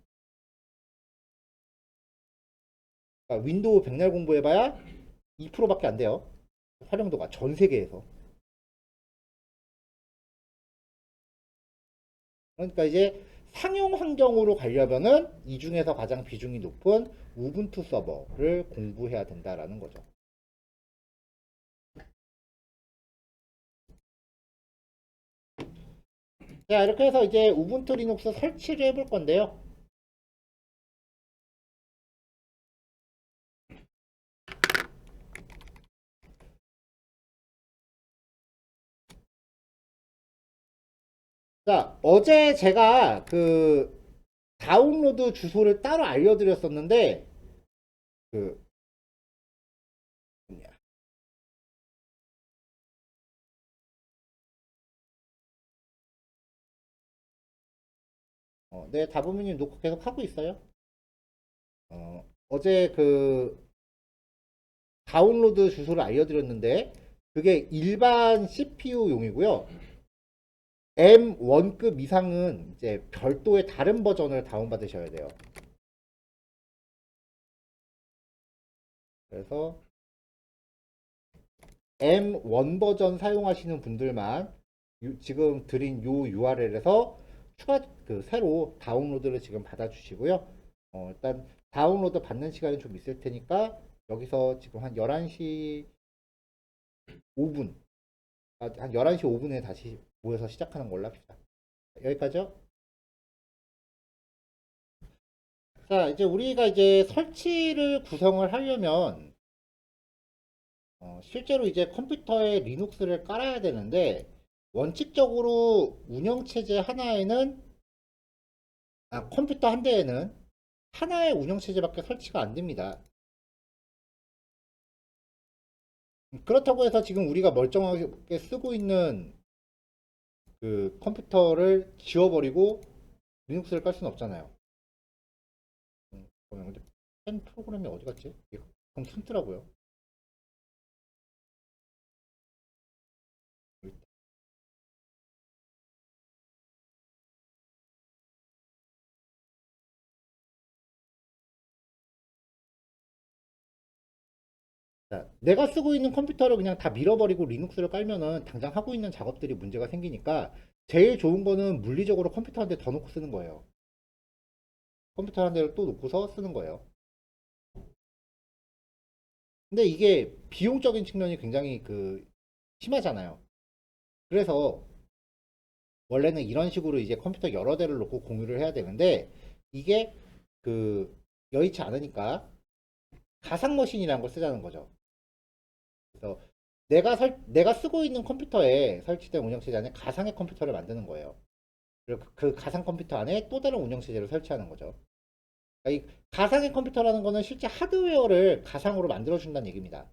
그러니까 윈도우 백날 공부해봐야 2%밖에 안 돼요. 활용도가 전 세계에서. 그러니까 이제 상용 환경으로 가려면은 이 중에서 가장 비중이 높은 우분투 서버를 공부해야 된다라는 거죠. 자, 이렇게 해서 이제 우분투 리눅스 설치를 해볼 건데요. 자, 어제 제가 그 다운로드 주소를 따로 알려드렸었는데, 그, 뭐냐. 네, 다부미님 녹화 계속 하고 있어요. 어제 그 다운로드 주소를 알려드렸는데, 그게 일반 CPU용이고요. M1급 이상은 이제 별도의 다른 버전을 다운받으셔야 돼요. 그래서 M1 버전 사용하시는 분들만 지금 드린 요 URL에서 추가 새로 다운로드를 지금 받아주시고요. 일단 다운로드 받는 시간이 좀 있을 테니까 여기서 지금 한 11시 5분, 한 11시 5분에 다시 모여서 시작하는 걸로 합시다. 여기까지요. 자, 이제 우리가 이제 설치를 구성을 하려면 실제로 이제 컴퓨터에 리눅스를 깔아야 되는데 원칙적으로 운영체제 하나에는 컴퓨터 한 대에는 하나의 운영체제밖에 설치가 안 됩니다. 그렇다고 해서 지금 우리가 멀쩡하게 쓰고 있는 그 컴퓨터를 지워버리고 리눅스를 깔 수는 없잖아요. 근데 펜 프로그램이 어디 갔지? 그럼 숨더라고요. 자, 내가 쓰고 있는 컴퓨터를 그냥 다 밀어버리고 리눅스를 깔면은 당장 하고 있는 작업들이 문제가 생기니까 제일 좋은 거는 물리적으로 컴퓨터 한 대 더 놓고 쓰는 거예요. 컴퓨터 한 대를 또 놓고서 쓰는 거예요. 근데 이게 비용적인 측면이 굉장히 심하잖아요. 그래서 원래는 이런 식으로 이제 컴퓨터 여러 대를 놓고 공유를 해야 되는데 이게 그 여의치 않으니까 가상 머신이라는 걸 쓰자는 거죠. 그래서 내가 쓰고 있는 컴퓨터에 설치된 운영체제 안에 가상의 컴퓨터를 만드는 거예요. 그리고 그 가상 컴퓨터 안에 또 다른 운영체제를 설치하는 거죠. 그러니까 이 가상의 컴퓨터라는 거는 실제 하드웨어를 가상으로 만들어준다는 얘기입니다.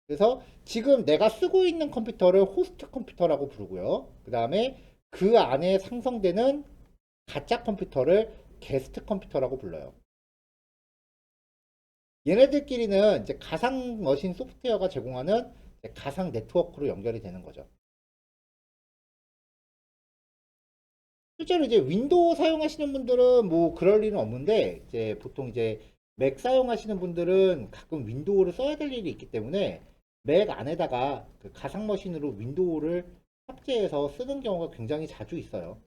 그래서 지금 내가 쓰고 있는 컴퓨터를 호스트 컴퓨터라고 부르고요. 그 다음에 그 안에 상성되는 가짜 컴퓨터를 게스트 컴퓨터라고 불러요. 얘네들끼리는 이제 가상 머신 소프트웨어가 제공하는 가상 네트워크로 연결이 되는 거죠. 실제로 이제 윈도우 사용하시는 분들은 뭐 그럴 일은 없는데 이제 보통 이제 맥 사용하시는 분들은 가끔 윈도우를 써야 될 일이 있기 때문에 맥 안에다가 그 가상 머신으로 윈도우를 탑재해서 쓰는 경우가 굉장히 자주 있어요.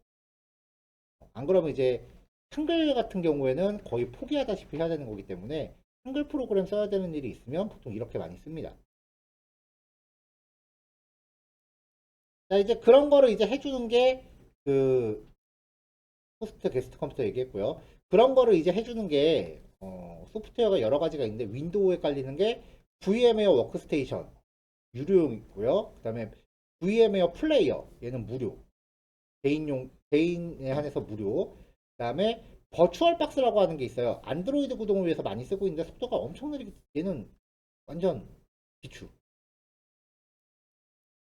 안 그러면 이제 한글 같은 경우에는 거의 포기하다시피 해야 되는 거기 때문에 한글 프로그램 써야 되는 일이 있으면 보통 이렇게 많이 씁니다. 자, 이제 그런 거를 이제 해주는 게 그 호스트 게스트 컴퓨터 얘기했고요. 그런 거를 이제 해주는 게 소프트웨어가 여러 가지가 있는데 윈도우에 깔리는 게 VM웨어 워크스테이션 유료이고요. 그다음에 VM웨어 플레이어 얘는 무료. 개인에 한해서 무료. 그다음에 버추얼 박스라고 하는 게 있어요. 안드로이드 구동을 위해서 많이 쓰고 있는데 속도가 엄청 느리기 얘는 완전 비추.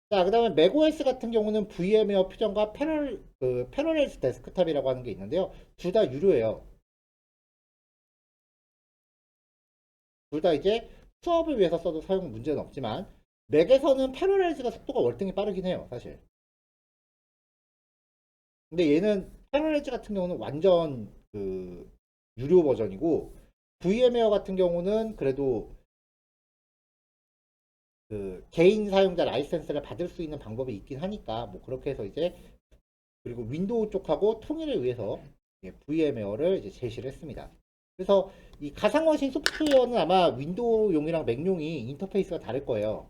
자, 그다음에 맥OS 같은 경우는 VM웨어 퓨전과 패러렐스 데스크탑이라고 하는 게 있는데요. 둘 다 유료예요. 둘 다 이제 수업을 위해서 써도 사용 문제는 없지만 맥에서는 패러렐스가 속도가 월등히 빠르긴 해요, 사실. 근데 얘는 패러렐즈 같은 경우는 완전 그 유료 버전이고 VM웨어 같은 경우는 그래도 그 개인 사용자 라이센스를 받을 수 있는 방법이 있긴 하니까 뭐 그렇게 해서 이제 그리고 윈도우 쪽하고 통일을 위해서 VM웨어를 이제 제시를 했습니다. 그래서 이 가상머신 소프트웨어는 아마 윈도우용이랑 맥용이 인터페이스가 다를 거예요.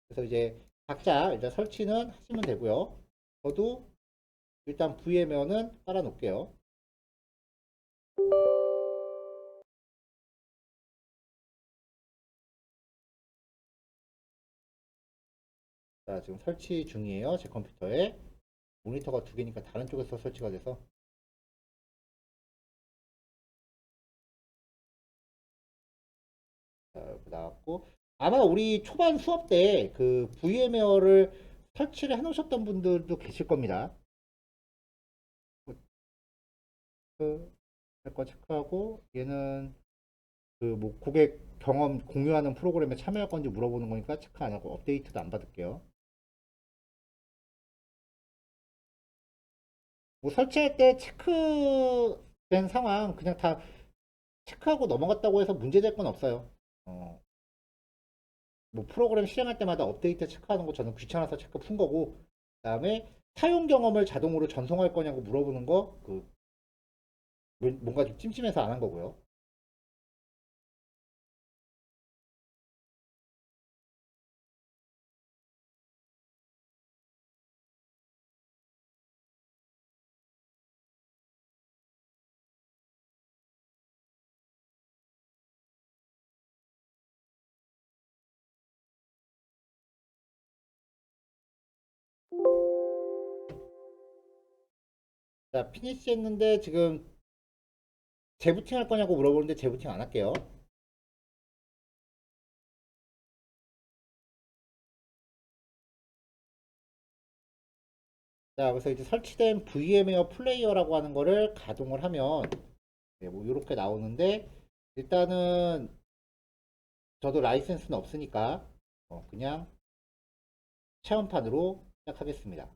그래서 이제 각자 일단 설치는 하시면 되고요. 저도 일단 VM웨어는 깔아 놓을게요. 자, 지금 설치 중이에요. 제 컴퓨터에. 모니터가 두 개니까 다른 쪽에서 설치가 돼서. 자, 이렇게 나왔고. 아마 우리 초반 수업 때 그 VM웨어를 설치를 해 놓으셨던 분들도 계실 겁니다. 할거 체크하고, 얘는 그 뭐 고객 경험 공유하는 프로그램에 참여할 건지 물어보는 거니까 체크 안 하고 업데이트도 안 받을게요. 뭐 설치할 때 체크된 상황 그냥 다 체크하고 넘어갔다고 해서 문제될 건 없어요. 어, 뭐 프로그램 실행할 때마다 업데이트 체크하는 거 저는 귀찮아서 체크 푼 거고, 그다음에 사용 경험을 자동으로 전송할 거냐고 물어보는 거 그 뭔가 좀 찜찜해서 안 한 거고요. 자, 피니시 했는데 지금 재부팅 할 거냐고 물어보는데 재부팅 안 할게요. 자, 그래서 이제 설치된 VM웨어 플레이어라고 하는 거를 가동을 하면 뭐 이렇게 나오는데, 일단은 저도 라이센스는 없으니까 그냥 체험판으로 시작하겠습니다.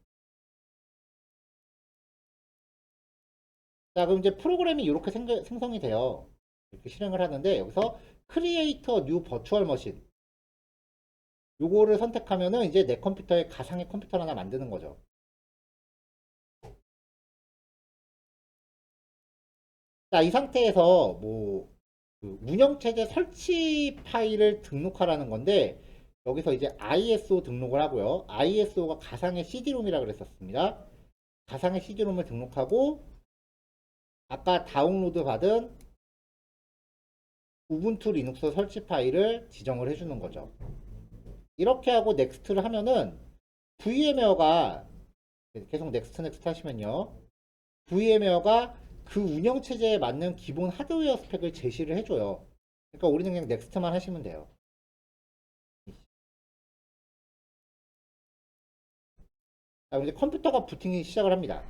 자, 그럼 이제 프로그램이 이렇게 생성이 돼요. 이렇게 실행을 하는데 여기서 크리에이터 뉴 버추얼 머신 요거를 선택하면은 이제 내 컴퓨터에 가상의 컴퓨터 하나 만드는 거죠. 자, 이 상태에서 뭐그 운영체제 설치 파일을 등록하라는 건데 여기서 이제 ISO 등록을 하고요. ISO가 가상의 CD롬이라 그랬었습니다. 가상의 CD롬을 등록하고 아까 다운로드 받은 우분투 리눅스 설치 파일을 지정을 해주는 거죠. 이렇게 하고 넥스트를 하면은 VM웨어가 계속 넥스트 넥스트 하시면요. VM웨어가 그 운영체제에 맞는 기본 하드웨어 스펙을 제시를 해줘요. 그러니까 우리는 그냥 넥스트만 하시면 돼요. 자, 이제 컴퓨터가 부팅이 시작을 합니다.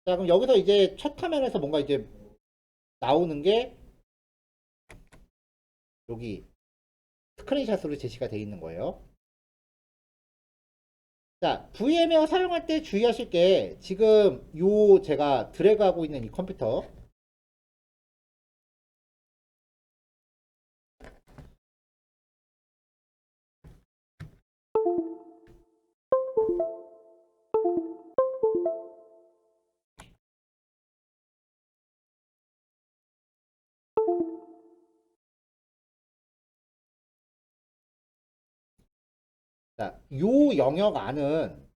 자, 그럼 여기서 이제 첫 화면에서 뭔가 이제 나오는 게 여기 스크린샷으로 제시가 되어 있는 거예요. 자, VM웨어 사용할 때 주의하실 게 지금 요 제가 드래그하고 있는 이 컴퓨터 자, 요 영역 안은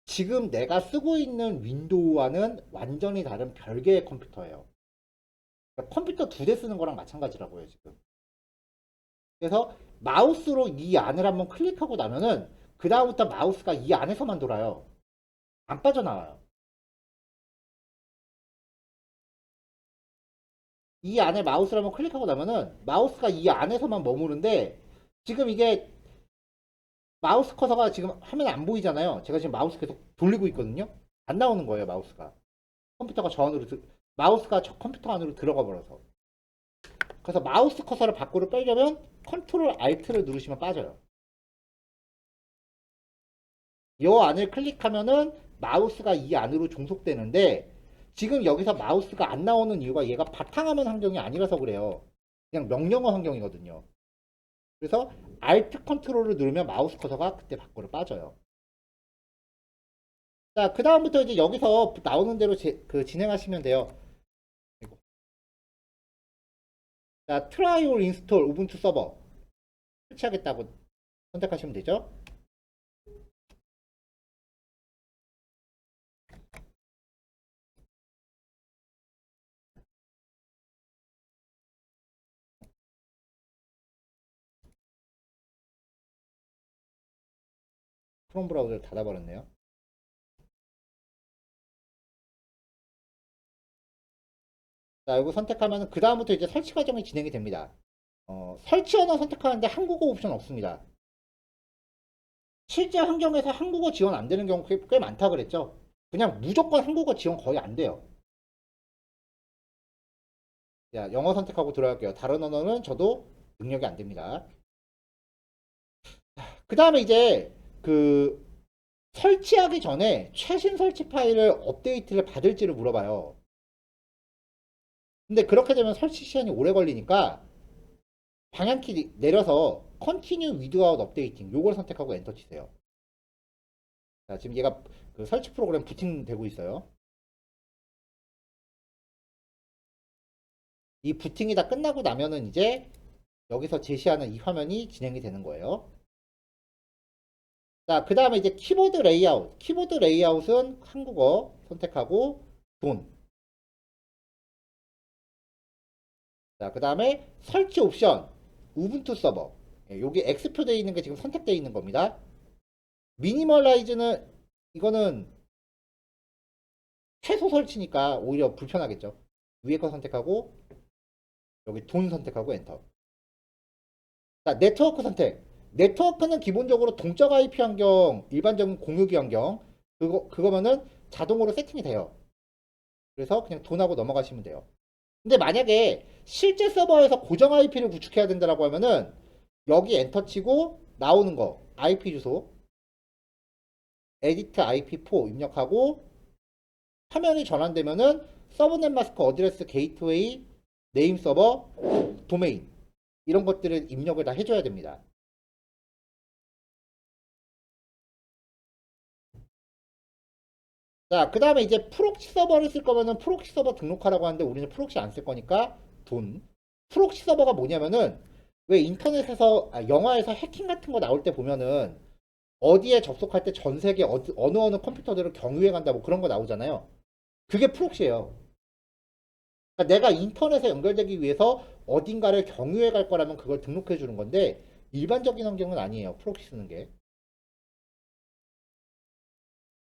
지금 내가 쓰고 있는 윈도우와는 완전히 다른 별개의 컴퓨터예요. 그러니까 컴퓨터 두 대 쓰는 거랑 마찬가지라고요, 지금. 그래서 마우스로 이 안을 한번 클릭하고 나면은 그 다음부터 마우스가 이 안에서만 돌아요. 안 빠져나와요. 이 안에 마우스를 한번 클릭하고 나면은 마우스가 이 안에서만 머무는데 지금 이게 마우스 커서가 지금 화면에 안 보이잖아요. 제가 지금 마우스 계속 돌리고 있거든요. 안 나오는 거예요, 마우스가. 컴퓨터가 저 안으로 마우스가 저 컴퓨터 안으로 들어가 버려서. 그래서 마우스 커서를 밖으로 빼려면 컨트롤 Alt를 누르시면 빠져요. 이 안을 클릭하면은 마우스가 이 안으로 종속되는데 지금 여기서 마우스가 안 나오는 이유가 얘가 바탕화면 환경이 아니라서 그래요. 그냥 명령어 환경이거든요. 그래서 Alt 컨트롤을 누르면 마우스 커서가 그때 밖으로 빠져요. 자, 그 다음부터 이제 여기서 나오는 대로 진행하시면 돼요. 자, 트라이 올 인스톨 우분투 서버 설치하겠다고 선택하시면 되죠. 크롬 브라우저를 닫아버렸네요. 자, 이거 선택하면 그 다음부터 이제 설치 과정이 진행이 됩니다. 설치 언어 선택하는데 한국어 옵션 없습니다. 실제 환경에서 한국어 지원 안 되는 경우 꽤 많다 그랬죠. 그냥 무조건 한국어 지원 거의 안 돼요. 자, 영어 선택하고 들어갈게요. 다른 언어는 저도 능력이 안 됩니다. 그 다음에 이제 그 설치하기 전에 최신 설치 파일을 업데이트를 받을지를 물어봐요. 근데 그렇게 되면 설치 시간이 오래 걸리니까 방향키 내려서 Continue Without Updating 요걸 선택하고 엔터 치세요. 자, 지금 얘가 그 설치 프로그램 부팅되고 있어요. 이 부팅이 다 끝나고 나면은 이제 여기서 제시하는 이 화면이 진행이 되는 거예요. 자, 그 다음에 이제 키보드 레이아웃. 키보드 레이아웃은 한국어 선택하고 돈. 자, 그 다음에 설치 옵션. 우분투 서버. 여기 X표 되어 있는 게 지금 선택되어 있는 겁니다. 미니멀라이즈는 이거는 최소 설치니까 오히려 불편하겠죠. 위에 거 선택하고 여기 돈 선택하고 엔터. 자, 네트워크 선택. 네트워크는 기본적으로 동적 IP 환경, 일반적인 공유기 환경 그거면은 자동으로 세팅이 돼요. 그래서 그냥 돈하고 넘어가시면 돼요. 근데 만약에 실제 서버에서 고정 IP를 구축해야 된다고 하면은 여기 엔터 치고 나오는 거 IP 주소 에디트 IP4 입력하고 화면이 전환되면은 서브넷 마스크 어드레스 게이트웨이 네임 서버 도메인 이런 것들을 입력을 다 해줘야 됩니다. 자, 그 다음에 이제 프록시 서버를 쓸 거면은 프록시 서버 등록하라고 하는데 우리는 프록시 안 쓸 거니까 돈. 프록시 서버가 뭐냐면은 왜 인터넷에서 영화에서 해킹 같은 거 나올 때 보면은 어디에 접속할 때 전 세계 어느 컴퓨터들을 경유해 간다 뭐 그런 거 나오잖아요. 그게 프록시예요. 그러니까 내가 인터넷에 연결되기 위해서 어딘가를 경유해 갈 거라면 그걸 등록해 주는 건데 일반적인 환경은 아니에요. 프록시 쓰는 게.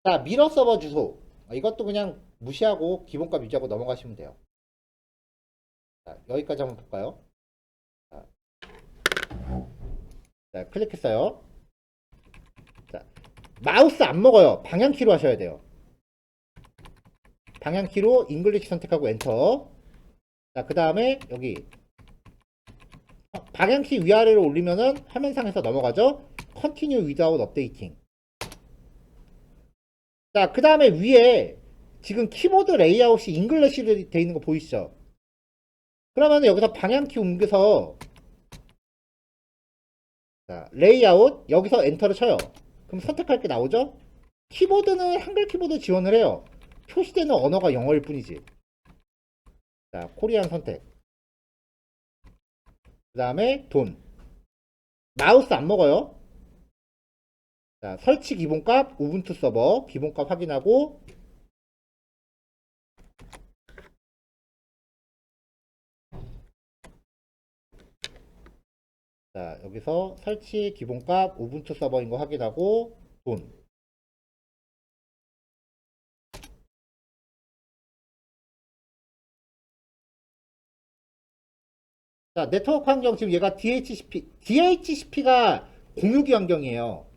자, 미러 서버 주소. 이것도 그냥 무시하고 기본값 유지하고 넘어가시면 돼요. 자, 여기까지 한번 볼까요? 자, 자, 클릭했어요. 자, 마우스 안 먹어요. 방향키로 하셔야 돼요. 방향키로 잉글리시 선택하고 엔터. 자, 그 다음에 여기 방향키 위아래로 올리면은 화면상에서 넘어가죠. Continue without updating. 자, 그 다음에 위에 지금 키보드 레이아웃이 잉글리시로 돼 있는 거 보이시죠? 그러면 여기서 방향키 옮겨서 자, 레이아웃 여기서 엔터를 쳐요. 그럼 선택할 게 나오죠? 키보드는 한글 키보드 지원을 해요. 표시되는 언어가 영어일 뿐이지. 자, 코리안 선택. 그 다음에 돈. 마우스 안 먹어요. 자, 설치 기본값 우분투 서버 기본값 확인하고 자, 여기서 설치 기본값 우분투 서버인 거 확인하고 돈. 자, 네트워크 환경 지금 얘가 DHCP가 공유기 환경이에요.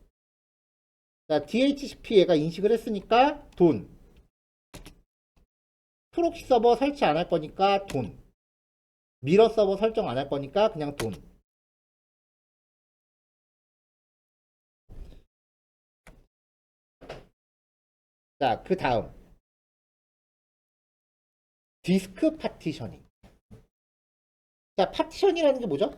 자, DHCP 얘가 인식을 했으니까 돈. 프록시 서버 설치 안 할 거니까 돈. 미러 서버 설정 안 할 거니까 그냥 돈. 자, 그 다음 디스크 파티셔닝. 자, 파티션이라는 게 뭐죠?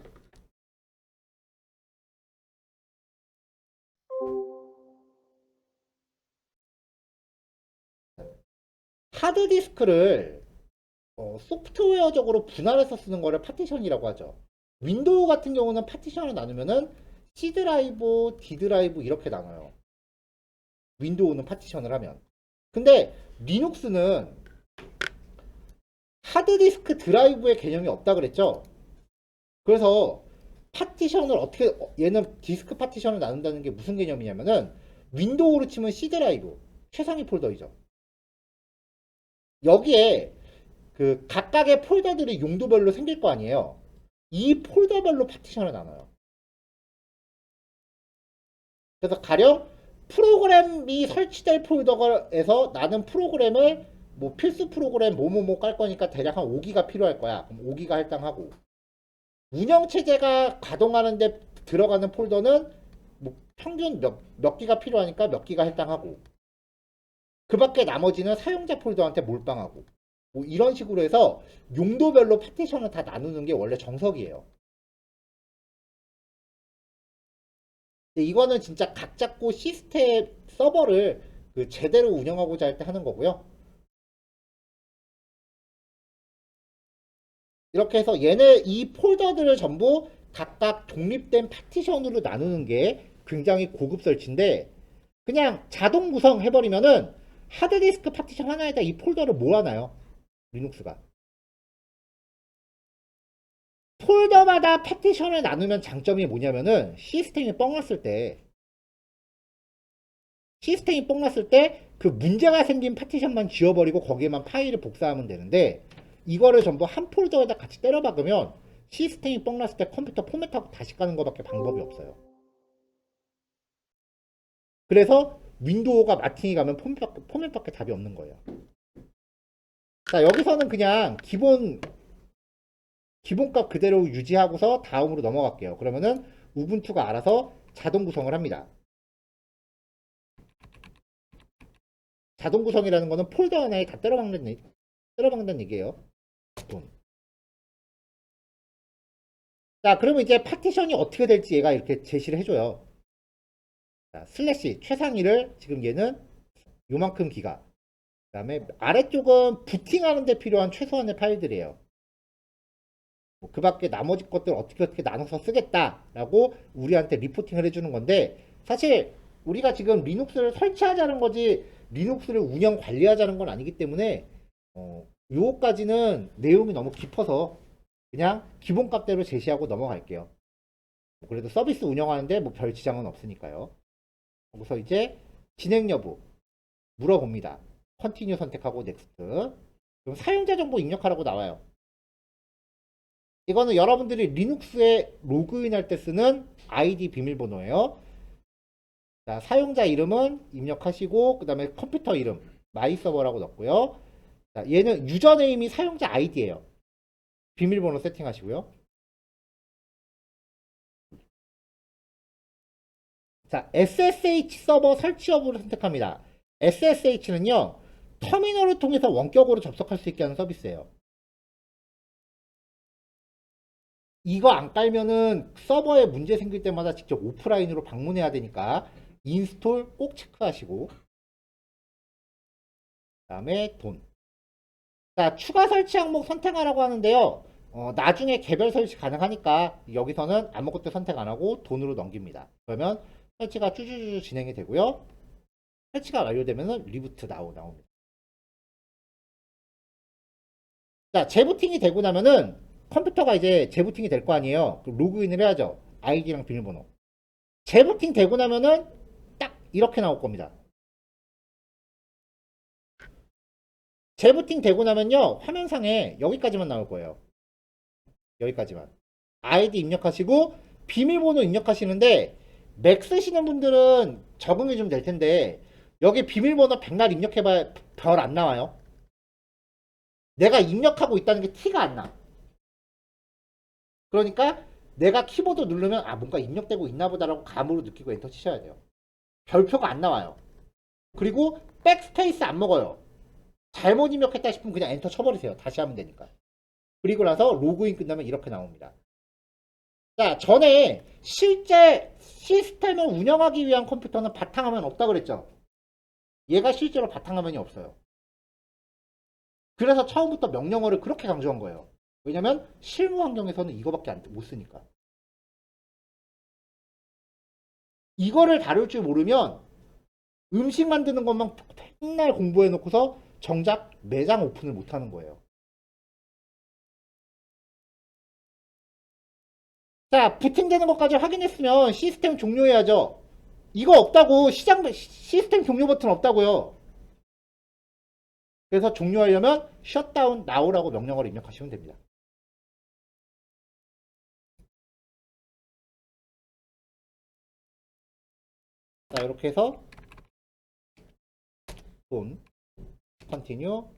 하드디스크를 소프트웨어적으로 분할해서 쓰는 거를 파티션이라고 하죠. 윈도우 같은 경우는 파티션을 나누면은 C 드라이브, D 드라이브 이렇게 나눠요. 윈도우는 파티션을 하면. 근데 리눅스는 하드디스크 드라이브의 개념이 없다 그랬죠. 그래서 파티션을 어떻게 얘는 디스크 파티션을 나눈다는 게 무슨 개념이냐면은 윈도우로 치면 C 드라이브 최상위 폴더이죠. 여기에 그 각각의 폴더들이 용도별로 생길 거 아니에요. 이 폴더별로 파티션을 나눠요. 그래서 가령 프로그램이 설치될 폴더에서 나는 프로그램을 뭐 필수 프로그램 뭐뭐뭐 깔 거니까 대략 한 5기가 필요할 거야. 그럼 5기가 할당하고 운영체제가 가동하는데 들어가는 폴더는 뭐 평균 몇 기가 필요하니까 몇 기가 할당하고 그 밖에 나머지는 사용자 폴더한테 몰빵하고 뭐 이런 식으로 해서 용도별로 파티션을 다 나누는 게 원래 정석이에요. 근데 이거는 진짜 각 잡고 시스템 서버를 그 제대로 운영하고자 할 때 하는 거고요. 이렇게 해서 얘네 이 폴더들을 전부 각각 독립된 파티션으로 나누는 게 굉장히 고급 설치인데 그냥 자동 구성 해버리면은 하드디스크 파티션 하나에다 이 폴더를 모아놔요. 리눅스가. 폴더마다 파티션을 나누면 장점이 뭐냐면은 시스템이 뻥났을 때 그 문제가 생긴 파티션만 지워버리고 거기에만 파일을 복사하면 되는데 이거를 전부 한 폴더에다 같이 때려 박으면 시스템이 뻥났을 때 컴퓨터 포맷하고 다시 까는 것밖에 방법이 없어요. 그래서 윈도우가 마팅이 가면 포맷밖에 답이 없는 거예요. 자, 여기서는 그냥 기본값 그대로 유지하고서 다음으로 넘어갈게요. 그러면은 우분투가 알아서 자동 구성을 합니다. 자동 구성이라는 거는 폴더 하나에 다 때려박는 얘기예요. 돈. 자, 그러면 이제 파티션이 어떻게 될지 얘가 이렇게 제시를 해줘요. 자, 슬래시 최상위를 지금 얘는 요만큼 기가. 그 다음에 아래쪽은 부팅하는 데 필요한 최소한의 파일들이에요. 그 밖에 나머지 것들 어떻게 나눠서 쓰겠다라고 우리한테 리포팅을 해주는 건데 사실 우리가 지금 리눅스를 설치하자는 거지 리눅스를 운영 관리하자는 건 아니기 때문에 요거까지는 내용이 너무 깊어서 그냥 기본값대로 제시하고 넘어갈게요. 그래도 서비스 운영하는데 뭐 별 지장은 없으니까요. 그래서 이제 진행 여부 물어봅니다. 컨티뉴 선택하고 넥스트. 그럼 사용자 정보 입력하라고 나와요. 이거는 여러분들이 리눅스에 로그인할 때 쓰는 아이디 비밀번호예요. 자, 사용자 이름은 입력하시고 그 다음에 컴퓨터 이름 마이서버라고 넣고요. 자, 얘는 유저네임이 사용자 아이디예요. 비밀번호 세팅하시고요. 자, SSH 서버 설치 여부를 선택합니다. SSH는요, 터미널을 통해서 원격으로 접속할 수 있게 하는 서비스예요. 이거 안 깔면은 서버에 문제 생길 때마다 직접 오프라인으로 방문해야 되니까 인스톨 꼭 체크하시고, 그다음에 돈. 자, 추가 설치 항목 선택하라고 하는데요. 나중에 개별 설치 가능하니까 여기서는 아무것도 선택 안 하고 돈으로 넘깁니다. 그러면 설치가 쭈쭈쭈 진행이 되고요. 설치가 완료되면 리부트 나옵니다. 자, 재부팅이 되고 나면은 컴퓨터가 이제 재부팅이 될 거 아니에요. 그럼 로그인을 해야죠. 아이디랑 비밀번호. 재부팅 되고 나면은 딱 이렇게 나올 겁니다. 재부팅 되고 나면요, 화면상에 여기까지만 나올 거예요. 여기까지만. 아이디 입력하시고 비밀번호 입력하시는데 맥 쓰시는 분들은 적응이 좀 될 텐데 여기 비밀번호 백날 입력해봐야 별 안 나와요. 내가 입력하고 있다는 게 티가 안 나. 그러니까 내가 키보드 누르면 아 뭔가 입력되고 있나 보다라고 감으로 느끼고 엔터 치셔야 돼요. 별표가 안 나와요. 그리고 백스페이스 안 먹어요. 잘못 입력했다 싶으면 그냥 엔터 쳐버리세요. 다시 하면 되니까. 그리고 나서 로그인 끝나면 이렇게 나옵니다. 자, 전에 실제 시스템을 운영하기 위한 컴퓨터는 바탕화면 없다 그랬죠. 얘가 실제로 바탕화면이 없어요. 그래서 처음부터 명령어를 그렇게 강조한 거예요. 왜냐면 실무 환경에서는 이거밖에 못 쓰니까. 이거를 다룰 줄 모르면 음식 만드는 것만 맨날 공부해 놓고서 정작 매장 오픈을 못 하는 거예요. 자, 부팅되는 것까지 확인했으면 시스템 종료해야죠. 이거 없다고 시스템 종료 버튼 없다고요. 그래서 종료하려면 셧다운 now라고 명령어를 입력하시면 됩니다. 자, 이렇게 해서 돈 컨티뉴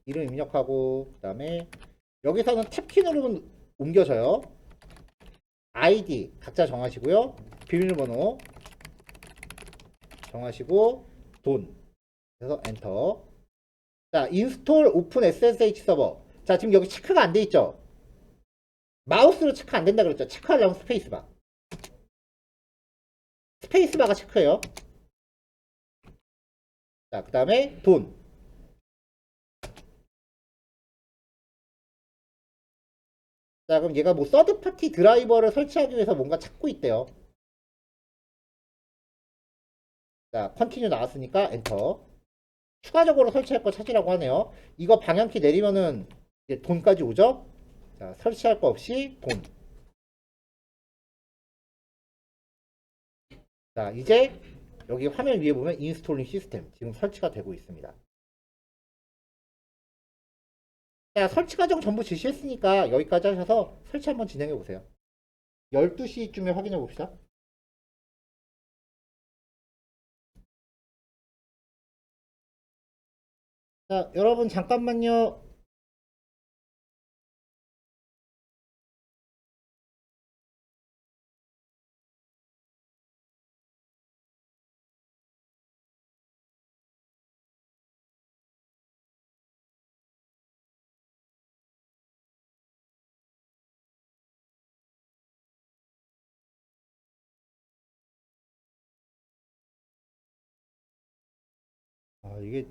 이름 입력하고 그다음에 여기서는 탭키 누르면 옮겨져요. 아이디 각자 정하시고요. 비밀번호 정하시고 돈 그래서 엔터. 자, 인스톨 오픈 SSH 서버. 자, 지금 여기 체크가 안 돼 있죠? 마우스로 체크 안 된다 그랬죠? 체크하려면 스페이스바. 스페이스바가 체크해요. 자, 그 다음에 돈. 자, 그럼 얘가 뭐 서드파티 드라이버를 설치하기 위해서 뭔가 찾고 있대요. 자, 컨티뉴 나왔으니까 엔터. 추가적으로 설치할 거 찾으라고 하네요. 이거 방향키 내리면은 이제 돈까지 오죠? 자, 설치할 거 없이 돈. 자, 이제 여기 화면 위에 보면 인스톨링 시스템 지금 설치가 되고 있습니다. 자, 설치 과정 전부 지시했으니까 여기까지 하셔서 설치 한번 진행해 보세요. 12시쯤에 확인해 봅시다. 자, 여러분 잠깐만요. 아, 이게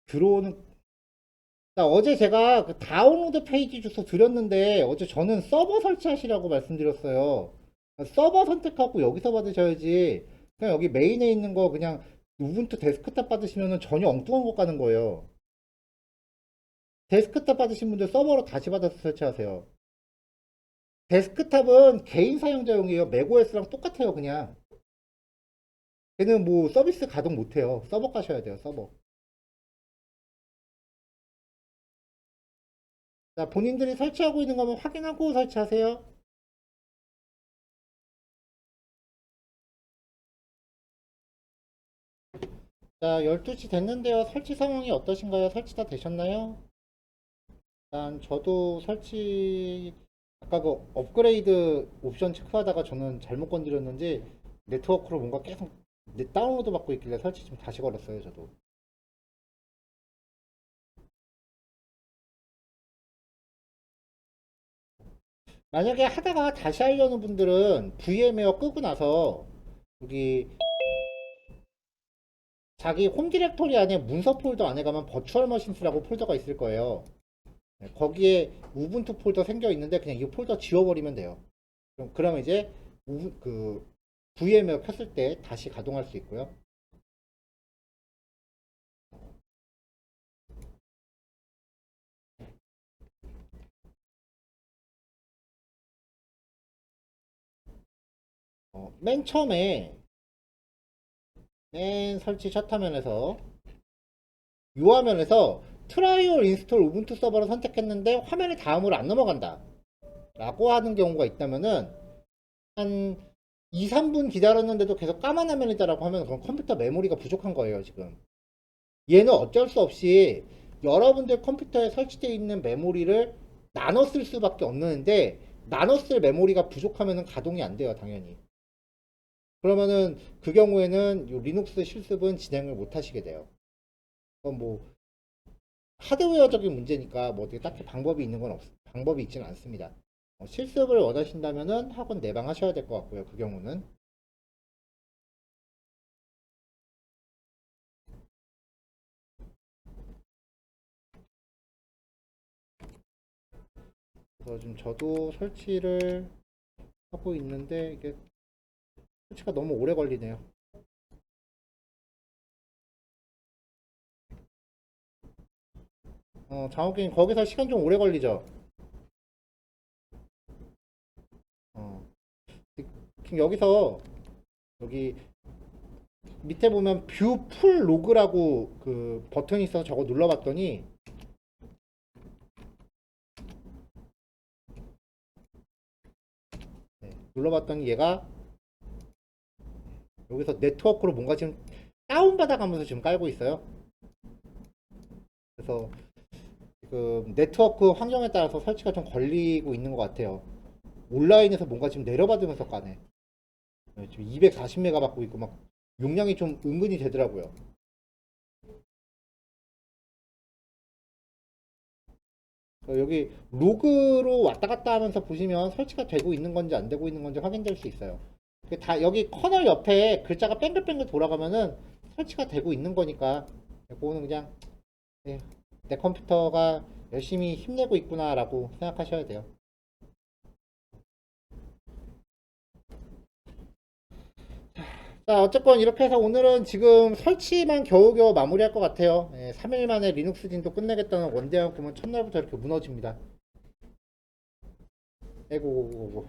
들어오는 자, 어제 제가 그 다운로드 페이지 주소 드렸는데 어제 저는 서버 설치하시라고 말씀드렸어요. 서버 선택하고 여기서 받으셔야지. 그냥 여기 메인에 있는 거 그냥 우분투 데스크탑 받으시면 전혀 엉뚱한 것 가는 거예요. 데스크탑 받으신 분들 서버로 다시 받아서 설치하세요. 데스크탑은 개인 사용자용이에요. 맥OS랑 똑같아요, 그냥. 걔는 뭐 서비스 가동 못해요. 서버 가셔야 돼요, 서버. 자, 본인들이 설치하고 있는 거면 확인하고 설치하세요. 자, 12시 됐는데요. 설치 상황이 어떠신가요? 설치 다 되셨나요? 일단 저도 설치 아까 그 업그레이드 옵션 체크하다가 저는 잘못 건드렸는지 네트워크로 뭔가 계속 다운로드 받고 있길래 설치 좀 다시 걸었어요, 저도. 만약에 하다가 다시 하려는 분들은 VM웨어 끄고 나서 여기 자기 홈 디렉토리 안에 문서 폴더 안에 가면 버추얼 머신스라고 폴더가 있을 거예요. 네, 거기에 우분투 폴더 생겨 있는데 그냥 이 폴더 지워버리면 돼요. 그러면 이제 그 VM웨어 켰을 때 다시 가동할 수 있고요. 맨 처음에 맨 설치 첫 화면에서 이 화면에서 트라이얼 인스톨 우분투 서버를 선택했는데 화면이 다음으로 안 넘어간다 라고 하는 경우가 있다면은 한 2, 3분 기다렸는데도 계속 까만 화면이다라고 하면 그건 컴퓨터 메모리가 부족한 거예요, 지금. 얘는 어쩔 수 없이 여러분들 컴퓨터에 설치되어 있는 메모리를 나눠 쓸 수밖에 없는데 나눠 쓸 메모리가 부족하면 가동이 안 돼요, 당연히. 그러면은 그 경우에는 이 리눅스 실습은 진행을 못 하시게 돼요. 그건 뭐 하드웨어적인 문제니까 뭐 어떻게 딱히 방법이 있는 건 방법이 있지는 않습니다. 실습을 원하신다면은 학원 내방하셔야 될 것 같고요. 그 경우는. 그래서 지금 저도 설치를 하고 있는데 이게 설치가 너무 오래 걸리네요. 장호님 거기서 시간 좀 오래 걸리죠? 어, 지금 여기서 여기 밑에 보면 뷰 풀 로그라고 그 버튼이 있어서 저거 눌러봤더니 눌러봤더니 얘가 여기서 네트워크로 뭔가 지금 다운받아가면서 지금 깔고 있어요. 그래서 지금 네트워크 환경에 따라서 설치가 좀 걸리고 있는 것 같아요. 온라인에서 뭔가 지금 내려받으면서 까네. 지금 240메가 받고 있고 막 용량이 좀 은근히 되더라고요. 여기 로그로 왔다 갔다 하면서 보시면 설치가 되고 있는 건지 안 되고 있는 건지 확인될 수 있어요. 다 여기 커널 옆에 글자가 뺑글뺑글 돌아가면은 설치가 되고 있는 거니까 그거는 그냥 네, 내 컴퓨터가 열심히 힘내고 있구나라고 생각하셔야 돼요. 자, 어쨌건 이렇게 해서 오늘은 지금 설치만 겨우겨우 마무리할 것 같아요. 3일 만에 리눅스 진도 끝내겠다는 원대한 꿈은 첫날부터 이렇게 무너집니다. 에고.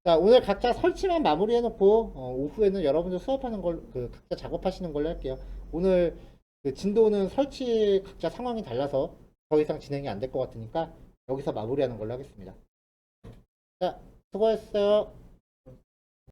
자, 오늘 각자 설치만 마무리해놓고 오후에는 여러분들 수업하는 걸, 그 각자 작업하시는 걸로 할게요. 오늘 그 진도는 설치 각자 상황이 달라서 더 이상 진행이 안 될 것 같으니까 여기서 마무리하는 걸로 하겠습니다. 자, 수고했어요.